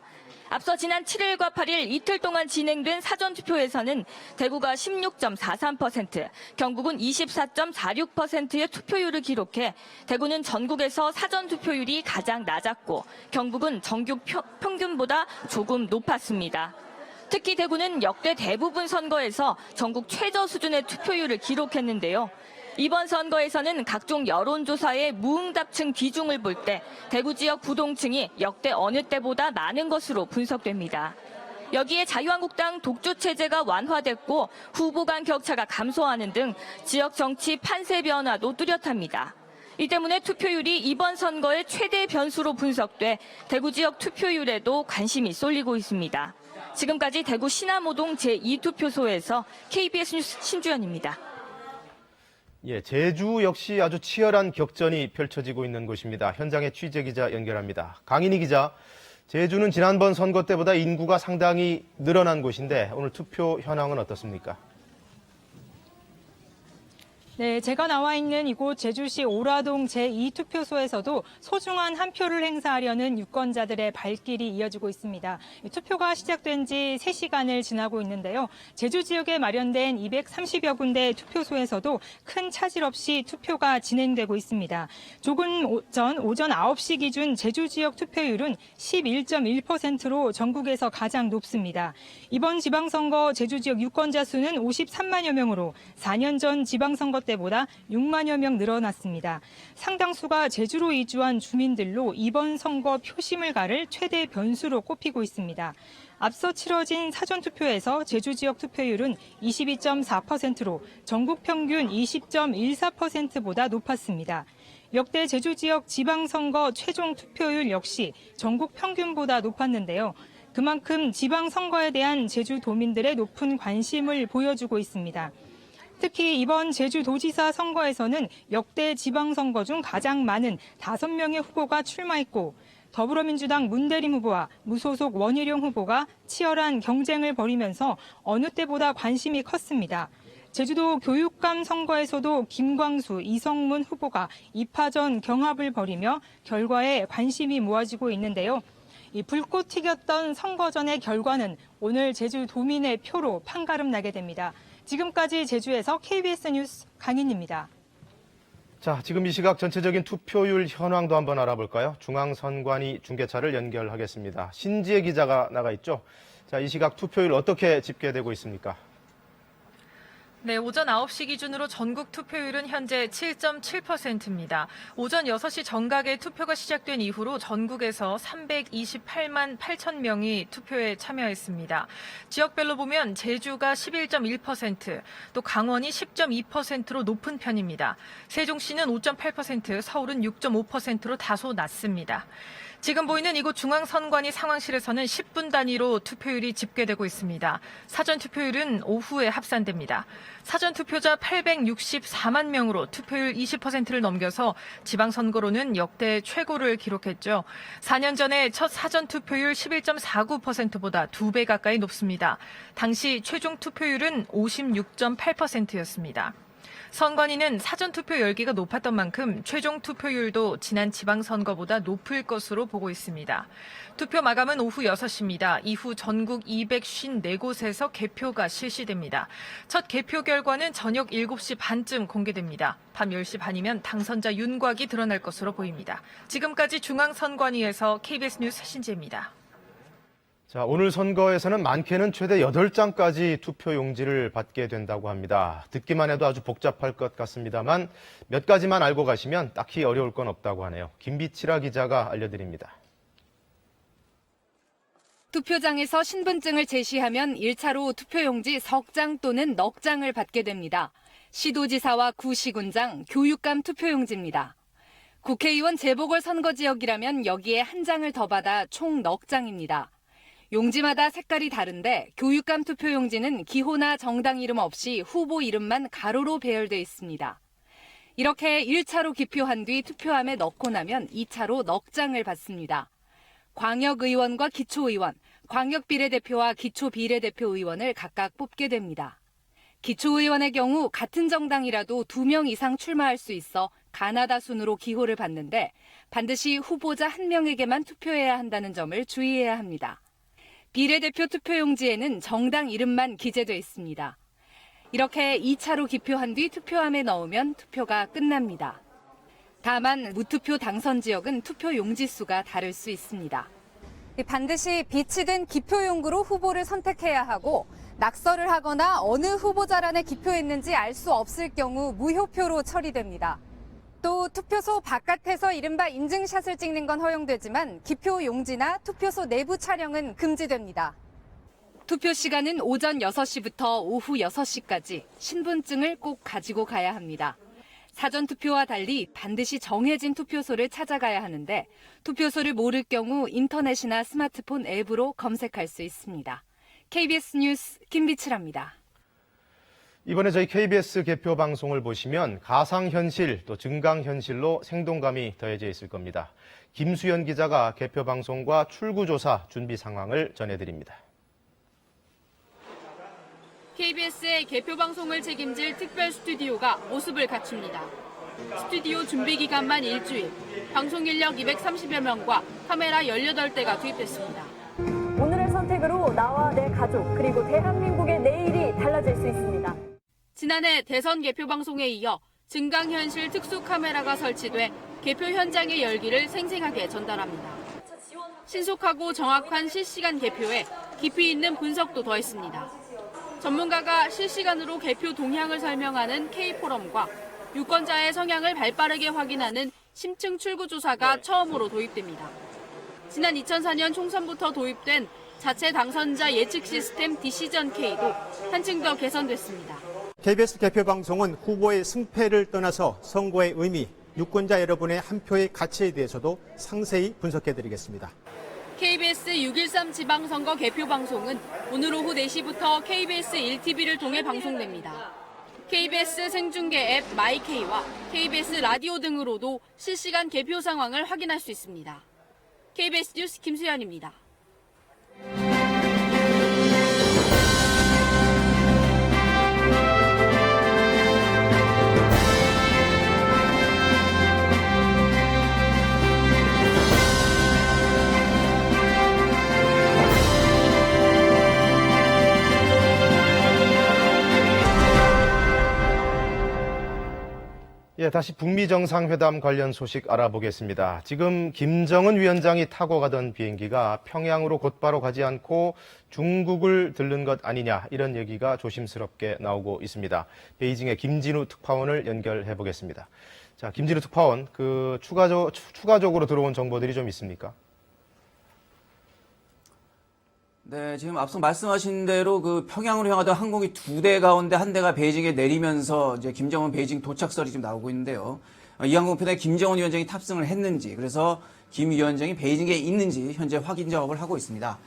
앞서 지난 7일과 8일 이틀 동안 진행된 사전투표에서는 대구가 16.43%, 경북은 24.46%의 투표율을 기록해 대구는 전국에서 사전투표율이 가장 낮았고 경북은 전국 평균보다 조금 높았습니다. 특히 대구는 역대 대부분 선거에서 전국 최저 수준의 투표율을 기록했는데요. 이번 선거에서는 각종 여론조사의 무응답층 비중을 볼 때 대구 지역 부동층이 역대 어느 때보다 많은 것으로 분석됩니다. 여기에 자유한국당 독주 체제가 완화됐고 후보 간 격차가 감소하는 등 지역 정치 판세 변화도 뚜렷합니다. 이 때문에 투표율이 이번 선거의 최대 변수로 분석돼 대구 지역 투표율에도 관심이 쏠리고 있습니다. 지금까지 대구 신암호동 제2투표소에서 KBS 뉴스 신주연입니다. 예, 제주 역시 아주 치열한 격전이 펼쳐지고 있는 곳입니다. 현장에 취재기자 연결합니다. 강인희 기자, 제주는 지난번 선거 때보다 인구가 상당히 늘어난 곳인데 오늘 투표 현황은 어떻습니까? 네, 제가 나와 있는 이곳 제주시 오라동 제2투표소에서도 소중한 한 표를 행사하려는 유권자들의 발길이 이어지고 있습니다. 투표가 시작된 지 3시간을 지나고 있는데요. 제주 지역에 마련된 230여 군데 투표소에서도 큰 차질 없이 투표가 진행되고 있습니다. 조금 전 오전 9시 기준 제주 지역 투표율은 11.1%로 전국에서 가장 높습니다. 이번 지방선거 제주 지역 유권자 수는 53만여 명으로 4년 전 지방선거 때보다 6만여 명 늘어났습니다. 상당수가 제주로 이주한 주민들로 이번 선거 표심을 가를 최대 변수로 꼽히고 있습니다. 앞서 치러진 사전투표에서 제주 지역 투표율은 22.4%로 전국 평균 20.14%보다 높았습니다. 역대 제주 지역 지방선거 최종 투표율 역시 전국 평균보다 높았는데요. 그만큼 지방선거에 대한 제주도민들의 높은 관심을 보여주고 있습니다. 특히 이번 제주도지사 선거에서는 역대 지방선거 중 가장 많은 5명의 후보가 출마했고 더불어민주당 문대림 후보와 무소속 원희룡 후보가 치열한 경쟁을 벌이면서 어느 때보다 관심이 컸습니다. 제주도 교육감 선거에서도 김광수, 이성문 후보가 2파전 경합을 벌이며 결과에 관심이 모아지고 있는데요. 이 불꽃 튀겼던 선거전의 결과는 오늘 제주도민의 표로 판가름 나게 됩니다. 지금까지 제주에서 KBS 뉴스 강인입니다. 자, 지금 이 시각 전체적인 투표율 현황도 한번 알아볼까요? 중앙선관위 중계차를 연결하겠습니다. 신지혜 기자가 나가 있죠. 자, 이 시각 투표율 어떻게 집계되고 있습니까? 네, 오전 9시 기준으로 전국 투표율은 현재 7.7%입니다. 오전 6시 정각에 투표가 시작된 이후로 전국에서 328만 8천 명이 투표에 참여했습니다. 지역별로 보면 제주가 11.1%, 또 강원이 10.2%로 높은 편입니다. 세종시는 5.8%, 서울은 6.5%로 다소 낮습니다. 지금 보이는 이곳 중앙선관위 상황실에서는 10분 단위로 투표율이 집계되고 있습니다. 사전투표율은 오후에 합산됩니다. 사전투표자 864만 명으로 투표율 20%를 넘겨서 지방선거로는 역대 최고를 기록했죠. 4년 전에 첫 사전투표율 11.49%보다 2배 가까이 높습니다. 당시 최종 투표율은 56.8%였습니다. 선관위는 사전투표 열기가 높았던 만큼 최종 투표율도 지난 지방선거보다 높을 것으로 보고 있습니다. 투표 마감은 오후 6시입니다. 이후 전국 254곳에서 개표가 실시됩니다. 첫 개표 결과는 저녁 7시 반쯤 공개됩니다. 밤 10시 반이면 당선자 윤곽이 드러날 것으로 보입니다. 지금까지 중앙선관위에서 KBS 뉴스 신지혜입니다. 자, 오늘 선거에서는 많게는 최대 8장까지 투표 용지를 받게 된다고 합니다. 듣기만 해도 아주 복잡할 것 같습니다만 몇 가지만 알고 가시면 딱히 어려울 건 없다고 하네요. 김비치라 기자가 알려드립니다. 투표장에서 신분증을 제시하면 1차로 투표용지 석 장 또는 넉 장을 받게 됩니다. 시도지사와 구시군장, 교육감 투표용지입니다. 국회의원 재보궐선거지역이라면 여기에 한 장을 더 받아 총 넉 장입니다. 용지마다 색깔이 다른데 교육감 투표용지는 기호나 정당 이름 없이 후보 이름만 가로로 배열돼 있습니다. 이렇게 1차로 기표한 뒤 투표함에 넣고 나면 2차로 넉 장을 받습니다. 광역의원과 기초의원, 광역비례대표와 기초비례대표 의원을 각각 뽑게 됩니다. 기초의원의 경우 같은 정당이라도 2명 이상 출마할 수 있어 가나다 순으로 기호를 받는데 반드시 후보자 1명에게만 투표해야 한다는 점을 주의해야 합니다. 비례대표 투표용지에는 정당 이름만 기재돼 있습니다. 이렇게 2차로 기표한 뒤 투표함에 넣으면 투표가 끝납니다. 다만 무투표 당선 지역은 투표 용지 수가 다를 수 있습니다. 반드시 비치된 기표용구로 후보를 선택해야 하고 낙서를 하거나 어느 후보자란에 기표했는지 알 수 없을 경우 무효표로 처리됩니다. 또 투표소 바깥에서 이른바 인증샷을 찍는 건 허용되지만 기표 용지나 투표소 내부 촬영은 금지됩니다. 투표 시간은 오전 6시부터 오후 6시까지 신분증을 꼭 가지고 가야 합니다. 사전 투표와 달리 반드시 정해진 투표소를 찾아가야 하는데 투표소를 모를 경우 인터넷이나 스마트폰 앱으로 검색할 수 있습니다. KBS 뉴스 김비치라입니다. 이번에 저희 KBS 개표 방송을 보시면 가상현실 또 증강현실로 생동감이 더해져 있을 겁니다. 김수연 기자가 개표 방송과 출구조사 준비 상황을 전해드립니다. KBS의 개표 방송을 책임질 특별 스튜디오가 모습을 갖춥니다. 스튜디오 준비 기간만 일주일, 방송 인력 230여 명과 카메라 18대가 투입됐습니다. 오늘의 선택으로 나와 내 가족 그리고 대한민국의 내일이 달라질 수 있습니다. 지난해 대선 개표 방송에 이어 증강현실 특수 카메라가 설치돼 개표 현장의 열기를 생생하게 전달합니다. 신속하고 정확한 실시간 개표에 깊이 있는 분석도 더했습니다. 전문가가 실시간으로 개표 동향을 설명하는 K포럼과 유권자의 성향을 발빠르게 확인하는 심층 출구조사가 처음으로 도입됩니다. 지난 2004년 총선부터 도입된 자체 당선자 예측 시스템 디시전 K도 한층 더 개선됐습니다. KBS 개표 방송은 후보의 승패를 떠나서 선거의 의미, 유권자 여러분의 한 표의 가치에 대해서도 상세히 분석해드리겠습니다. KBS 6.13 지방선거 개표 방송은 오늘 오후 4시부터 KBS 1TV를 통해 방송됩니다. KBS 생중계 앱 마이K와 KBS 라디오 등으로도 실시간 개표 상황을 확인할 수 있습니다. KBS 뉴스 김수연입니다. 예, 다시 북미 정상회담 관련 소식 알아보겠습니다. 지금 김정은 위원장이 타고 가던 비행기가 평양으로 곧바로 가지 않고 중국을 들른 것 아니냐, 이런 얘기가 조심스럽게 나오고 있습니다. 베이징의 김진우 특파원을 연결해 보겠습니다. 자, 김진우 특파원, 추가적으로 들어온 정보들이 좀 있습니까? 네, 지금 앞서 말씀하신 대로 그 평양으로 향하던 항공기 2대 가운데 한 대가 베이징에 내리면서 이제 김정은 베이징 도착설이 지금 나오고 있는데요. 이 항공편에 김정은 위원장이 탑승을 했는지, 그래서 김 위원장이 베이징에 있는지 현재 확인 작업을 하고 있습니다.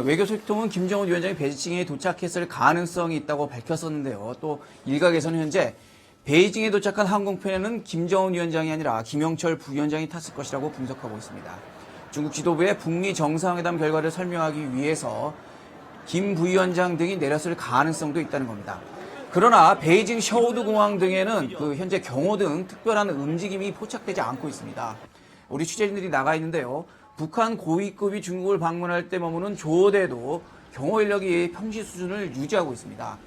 외교소통은 김정은 위원장이 베이징에 도착했을 가능성이 있다고 밝혔었는데요. 또 일각에서는 현재 베이징에 도착한 항공편에는 김정은 위원장이 아니라 김영철 부위원장이 탔을 것이라고 분석하고 있습니다. 중국 지도부의 북미 정상회담 결과를 설명하기 위해서 김 부위원장 등이 내렸을 가능성도 있다는 겁니다. 그러나 베이징 셔우드 공항 등에는 현재 경호 등 특별한 움직임이 포착되지 않고 있습니다. 우리 취재진들이 나가 있는데요. 북한 고위급이 중국을 방문할 때 머무는 조대도 경호 인력이 평시 수준을 유지하고 있습니다.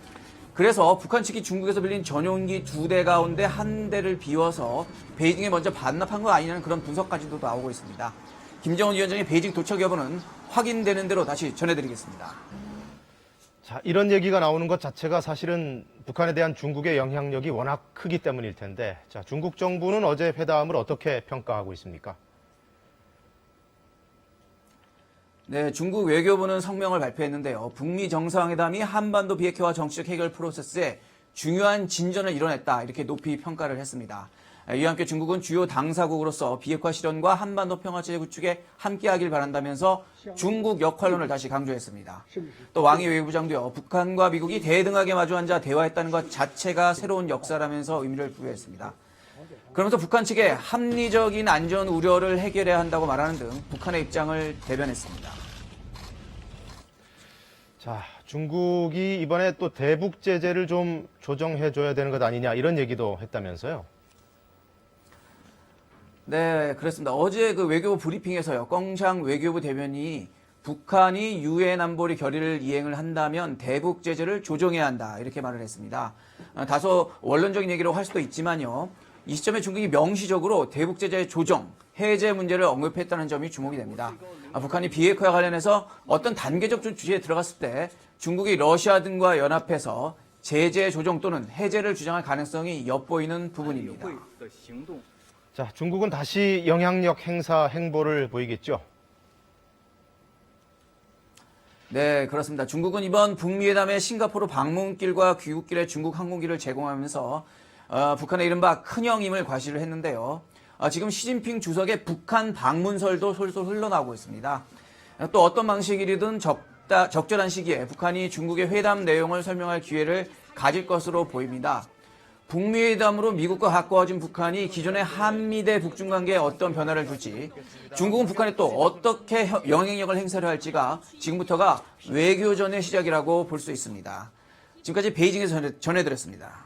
그래서 북한 측이 중국에서 빌린 전용기 2대 가운데 한 대를 비워서 베이징에 먼저 반납한 거 아니냐는 그런 분석까지도 나오고 있습니다. 김정은 위원장의 베이징 도착 여부는 확인되는 대로 다시 전해드리겠습니다. 자, 이런 얘기가 나오는 것 자체가 사실은 북한에 대한 중국의 영향력이 워낙 크기 때문일 텐데, 자, 중국 정부는 어제 회담을 어떻게 평가하고 있습니까? 네, 중국 외교부는 성명을 발표했는데요. 북미 정상회담이 한반도 비핵화와 정치적 해결 프로세스에 중요한 진전을 이뤄냈다, 이렇게 높이 평가를 했습니다. 이와 함께 중국은 주요 당사국으로서 비핵화 실현과 한반도 평화체제 구축에 함께하길 바란다면서 중국 역할론을 다시 강조했습니다. 또 왕이 외교부장도요, 북한과 미국이 대등하게 마주 앉아 대화했다는 것 자체가 새로운 역사라면서 의미를 부여했습니다. 그러면서 북한 측의 합리적인 안전 우려를 해결해야 한다고 말하는 등 북한의 입장을 대변했습니다. 자, 중국이 이번에 또 대북 제재를 좀 조정해줘야 되는 것 아니냐, 이런 얘기도 했다면서요? 네, 그렇습니다. 어제 그 외교부 브리핑에서요, 껑샹 외교부 대변인이 북한이 유엔 안보리 결의를 이행을 한다면 대북 제재를 조정해야 한다 이렇게 말을 했습니다. 다소 원론적인 얘기라고 할 수도 있지만요. 이 시점에 중국이 명시적으로 대북 제재 조정, 해제 문제를 언급했다는 점이 주목이 됩니다. 북한이 비핵화와 관련해서 어떤 단계적 조치에 들어갔을 때 중국이 러시아 등과 연합해서 제재 조정 또는 해제를 주장할 가능성이 엿보이는 부분입니다. 자, 중국은 다시 영향력 행사 행보를 보이겠죠? 네, 그렇습니다. 중국은 이번 북미회담의 싱가포르 방문길과 귀국길에 중국 항공기를 제공하면서 북한의 이른바 큰형임을 과시를 했는데요. 지금 시진핑 주석의 북한 방문설도 솔솔 흘러나오고 있습니다. 또 어떤 방식이든 적절한 시기에 북한이 중국의 회담 내용을 설명할 기회를 가질 것으로 보입니다. 북미 회담으로 미국과 가까워진 북한이 기존의 한미대 북중 관계에 어떤 변화를 줄지, 중국은 북한에 또 어떻게 영향력을 행사를 할지가 지금부터가 외교전의 시작이라고 볼 수 있습니다. 지금까지 베이징에서 전해드렸습니다.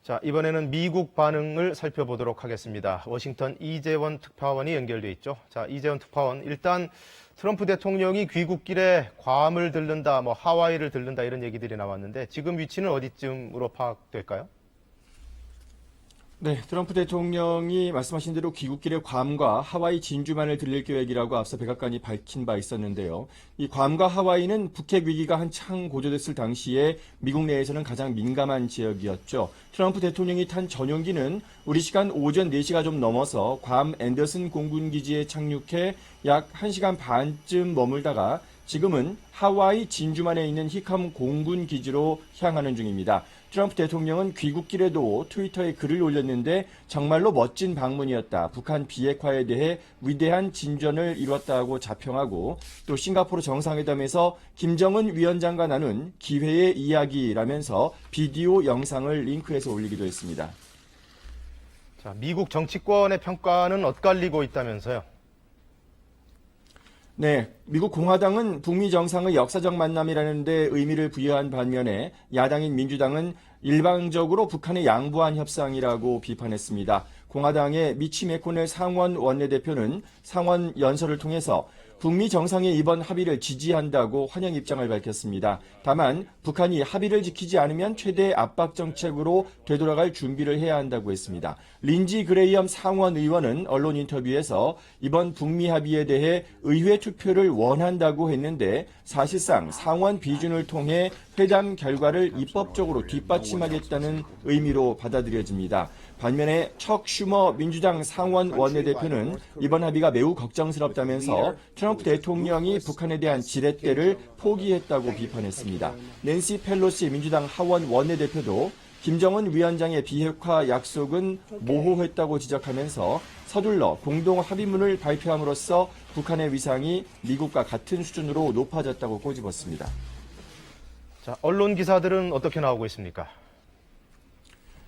자, 이번에는 미국 반응을 살펴보도록 하겠습니다. 워싱턴 이재원 특파원이 연결돼 있죠. 자, 이재원 특파원, 일단 트럼프 대통령이 귀국길에 괌을 들른다, 하와이를 들른다 이런 얘기들이 나왔는데 지금 위치는 어디쯤으로 파악될까요? 네, 트럼프 대통령이 말씀하신 대로 귀국길에 괌과 하와이 진주만을 들릴 계획이라고 앞서 백악관이 밝힌 바 있었는데요. 이 괌과 하와이는 북핵 위기가 한창 고조됐을 당시에 미국 내에서는 가장 민감한 지역이었죠. 트럼프 대통령이 탄 전용기는 우리 시간 오전 4시가 좀 넘어서 괌 앤더슨 공군기지에 착륙해 약 1시간 반쯤 머물다가 지금은 하와이 진주만에 있는 히캄 공군기지로 향하는 중입니다. 트럼프 대통령은 귀국길에도 트위터에 글을 올렸는데 정말로 멋진 방문이었다. 북한 비핵화에 대해 위대한 진전을 이뤘다고 자평하고 또 싱가포르 정상회담에서 김정은 위원장과 나눈 기회의 이야기라면서 비디오 영상을 링크해서 올리기도 했습니다. 자, 미국 정치권의 평가는 엇갈리고 있다면서요? 네, 미국 공화당은 북미 정상의 역사적 만남이라는 데 의미를 부여한 반면에 야당인 민주당은 일방적으로 북한에 양보한 협상이라고 비판했습니다. 공화당의 미치 매코넬 상원 원내대표는 상원 연설을 통해서 북미 정상의 이번 합의를 지지한다고 환영 입장을 밝혔습니다. 다만 북한이 합의를 지키지 않으면 최대 압박 정책으로 되돌아갈 준비를 해야 한다고 했습니다. 린지 그레이엄 상원 의원은 언론 인터뷰에서 이번 북미 합의에 대해 의회 투표를 원한다고 했는데 사실상 상원 비준을 통해 회담 결과를 입법적으로 뒷받침하겠다는 의미로 받아들여집니다. 반면에 척 슈머 민주당 상원 원내대표는 이번 합의가 매우 걱정스럽다면서 트럼프 대통령이 북한에 대한 지렛대를 포기했다고 비판했습니다. 낸시 펠로시 민주당 하원 원내대표도 김정은 위원장의 비핵화 약속은 모호했다고 지적하면서 서둘러 공동 합의문을 발표함으로써 북한의 위상이 미국과 같은 수준으로 높아졌다고 꼬집었습니다. 자, 언론 기사들은 어떻게 나오고 있습니까?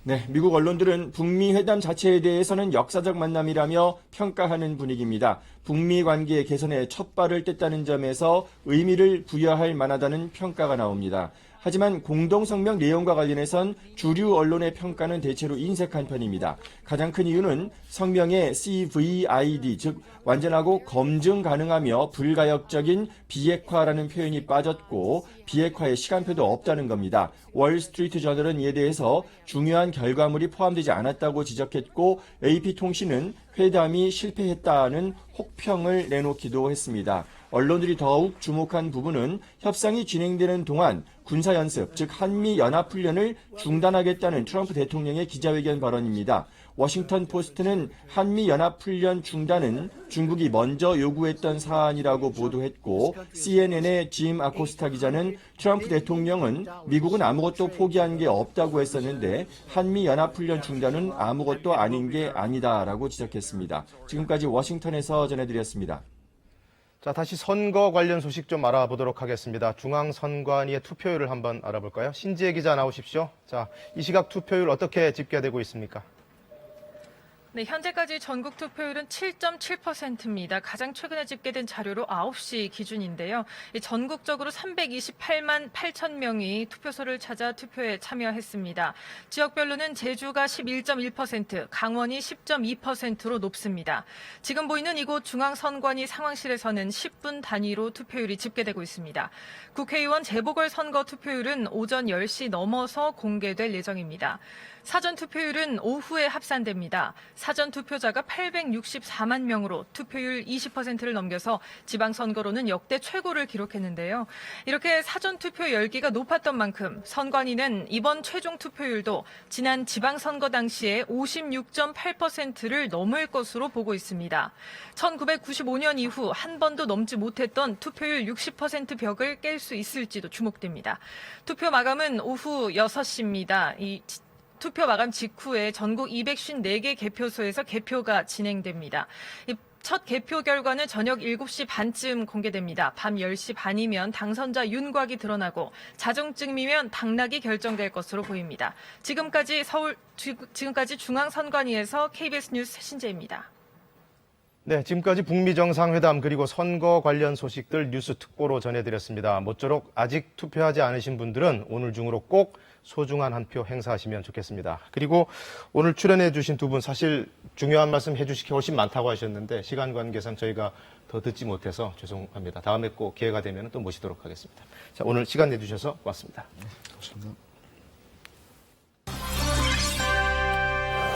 네, 미국 언론들은 북미 회담 자체에 대해서는 역사적 만남이라며 평가하는 분위기입니다. 북미 관계 개선에 첫 발을 뗐다는 점에서 의미를 부여할 만하다는 평가가 나옵니다. 하지만 공동성명 내용과 관련해선 주류 언론의 평가는 대체로 인색한 편입니다. 가장 큰 이유는 성명에 CVID, 즉 완전하고 검증 가능하며 불가역적인 비핵화라는 표현이 빠졌고 비핵화의 시간표도 없다는 겁니다. 월스트리트 저널은 이에 대해서 중요한 결과물이 포함되지 않았다고 지적했고 AP통신은 회담이 실패했다는 혹평을 내놓기도 했습니다. 언론들이 더욱 주목한 부분은 협상이 진행되는 동안 군사연습, 즉 한미연합훈련을 중단하겠다는 트럼프 대통령의 기자회견 발언입니다. 워싱턴 포스트는 한미연합훈련 중단은 중국이 먼저 요구했던 사안이라고 보도했고 CNN의 짐 아코스타 기자는 트럼프 대통령은 미국은 아무것도 포기한 게 없다고 했었는데 한미연합훈련 중단은 아무것도 아닌 게 아니다라고 지적했습니다. 지금까지 워싱턴에서 전해드렸습니다. 자, 다시 선거 관련 소식 좀 알아보도록 하겠습니다. 중앙선관위의 투표율을 한번 알아볼까요? 신지혜 기자 나오십시오. 자, 이 시각 투표율 어떻게 집계되고 있습니까? 네, 현재까지 전국 투표율은 7.7%입니다. 가장 최근에 집계된 자료로 9시 기준인데요. 전국적으로 328만 8천 명이 투표소를 찾아 투표에 참여했습니다. 지역별로는 제주가 11.1%, 강원이 10.2%로 높습니다. 지금 보이는 이곳 중앙선관위 상황실에서는 10분 단위로 투표율이 집계되고 있습니다. 국회의원 재보궐선거 투표율은 오전 10시 넘어서 공개될 예정입니다. 사전 투표율은 오후에 합산됩니다. 사전 투표자가 864만 명으로 투표율 20%를 넘겨서 지방선거로는 역대 최고를 기록했는데요. 이렇게 사전 투표 열기가 높았던 만큼 선관위는 이번 최종 투표율도 지난 지방선거 당시에 56.8%를 넘을 것으로 보고 있습니다. 1995년 이후 한 번도 넘지 못했던 투표율 60% 벽을 깰 수 있을지도 주목됩니다. 투표 마감은 오후 6시입니다. 투표 마감 직후에 전국 254개 개표소에서 개표가 진행됩니다. 첫 개표 결과는 저녁 7시 반쯤 공개됩니다. 밤 10시 반이면 당선자 윤곽이 드러나고 자정쯤이면 당락이 결정될 것으로 보입니다. 지금까지 중앙선관위에서 KBS 뉴스 신재입니다. 네, 지금까지 북미 정상회담 그리고 선거 관련 소식들 뉴스 특보로 전해드렸습니다. 모쪼록 아직 투표하지 않으신 분들은 오늘 중으로 꼭 소중한 한 표 행사하시면 좋겠습니다. 그리고 오늘 출연해 주신 두 분 사실 중요한 말씀 해주실 게 훨씬 많다고 하셨는데 시간 관계상 저희가 더 듣지 못해서 죄송합니다. 다음에 꼭 기회가 되면 또 모시도록 하겠습니다. 자, 오늘 시간 내주셔서 고맙습니다. 감사합니다.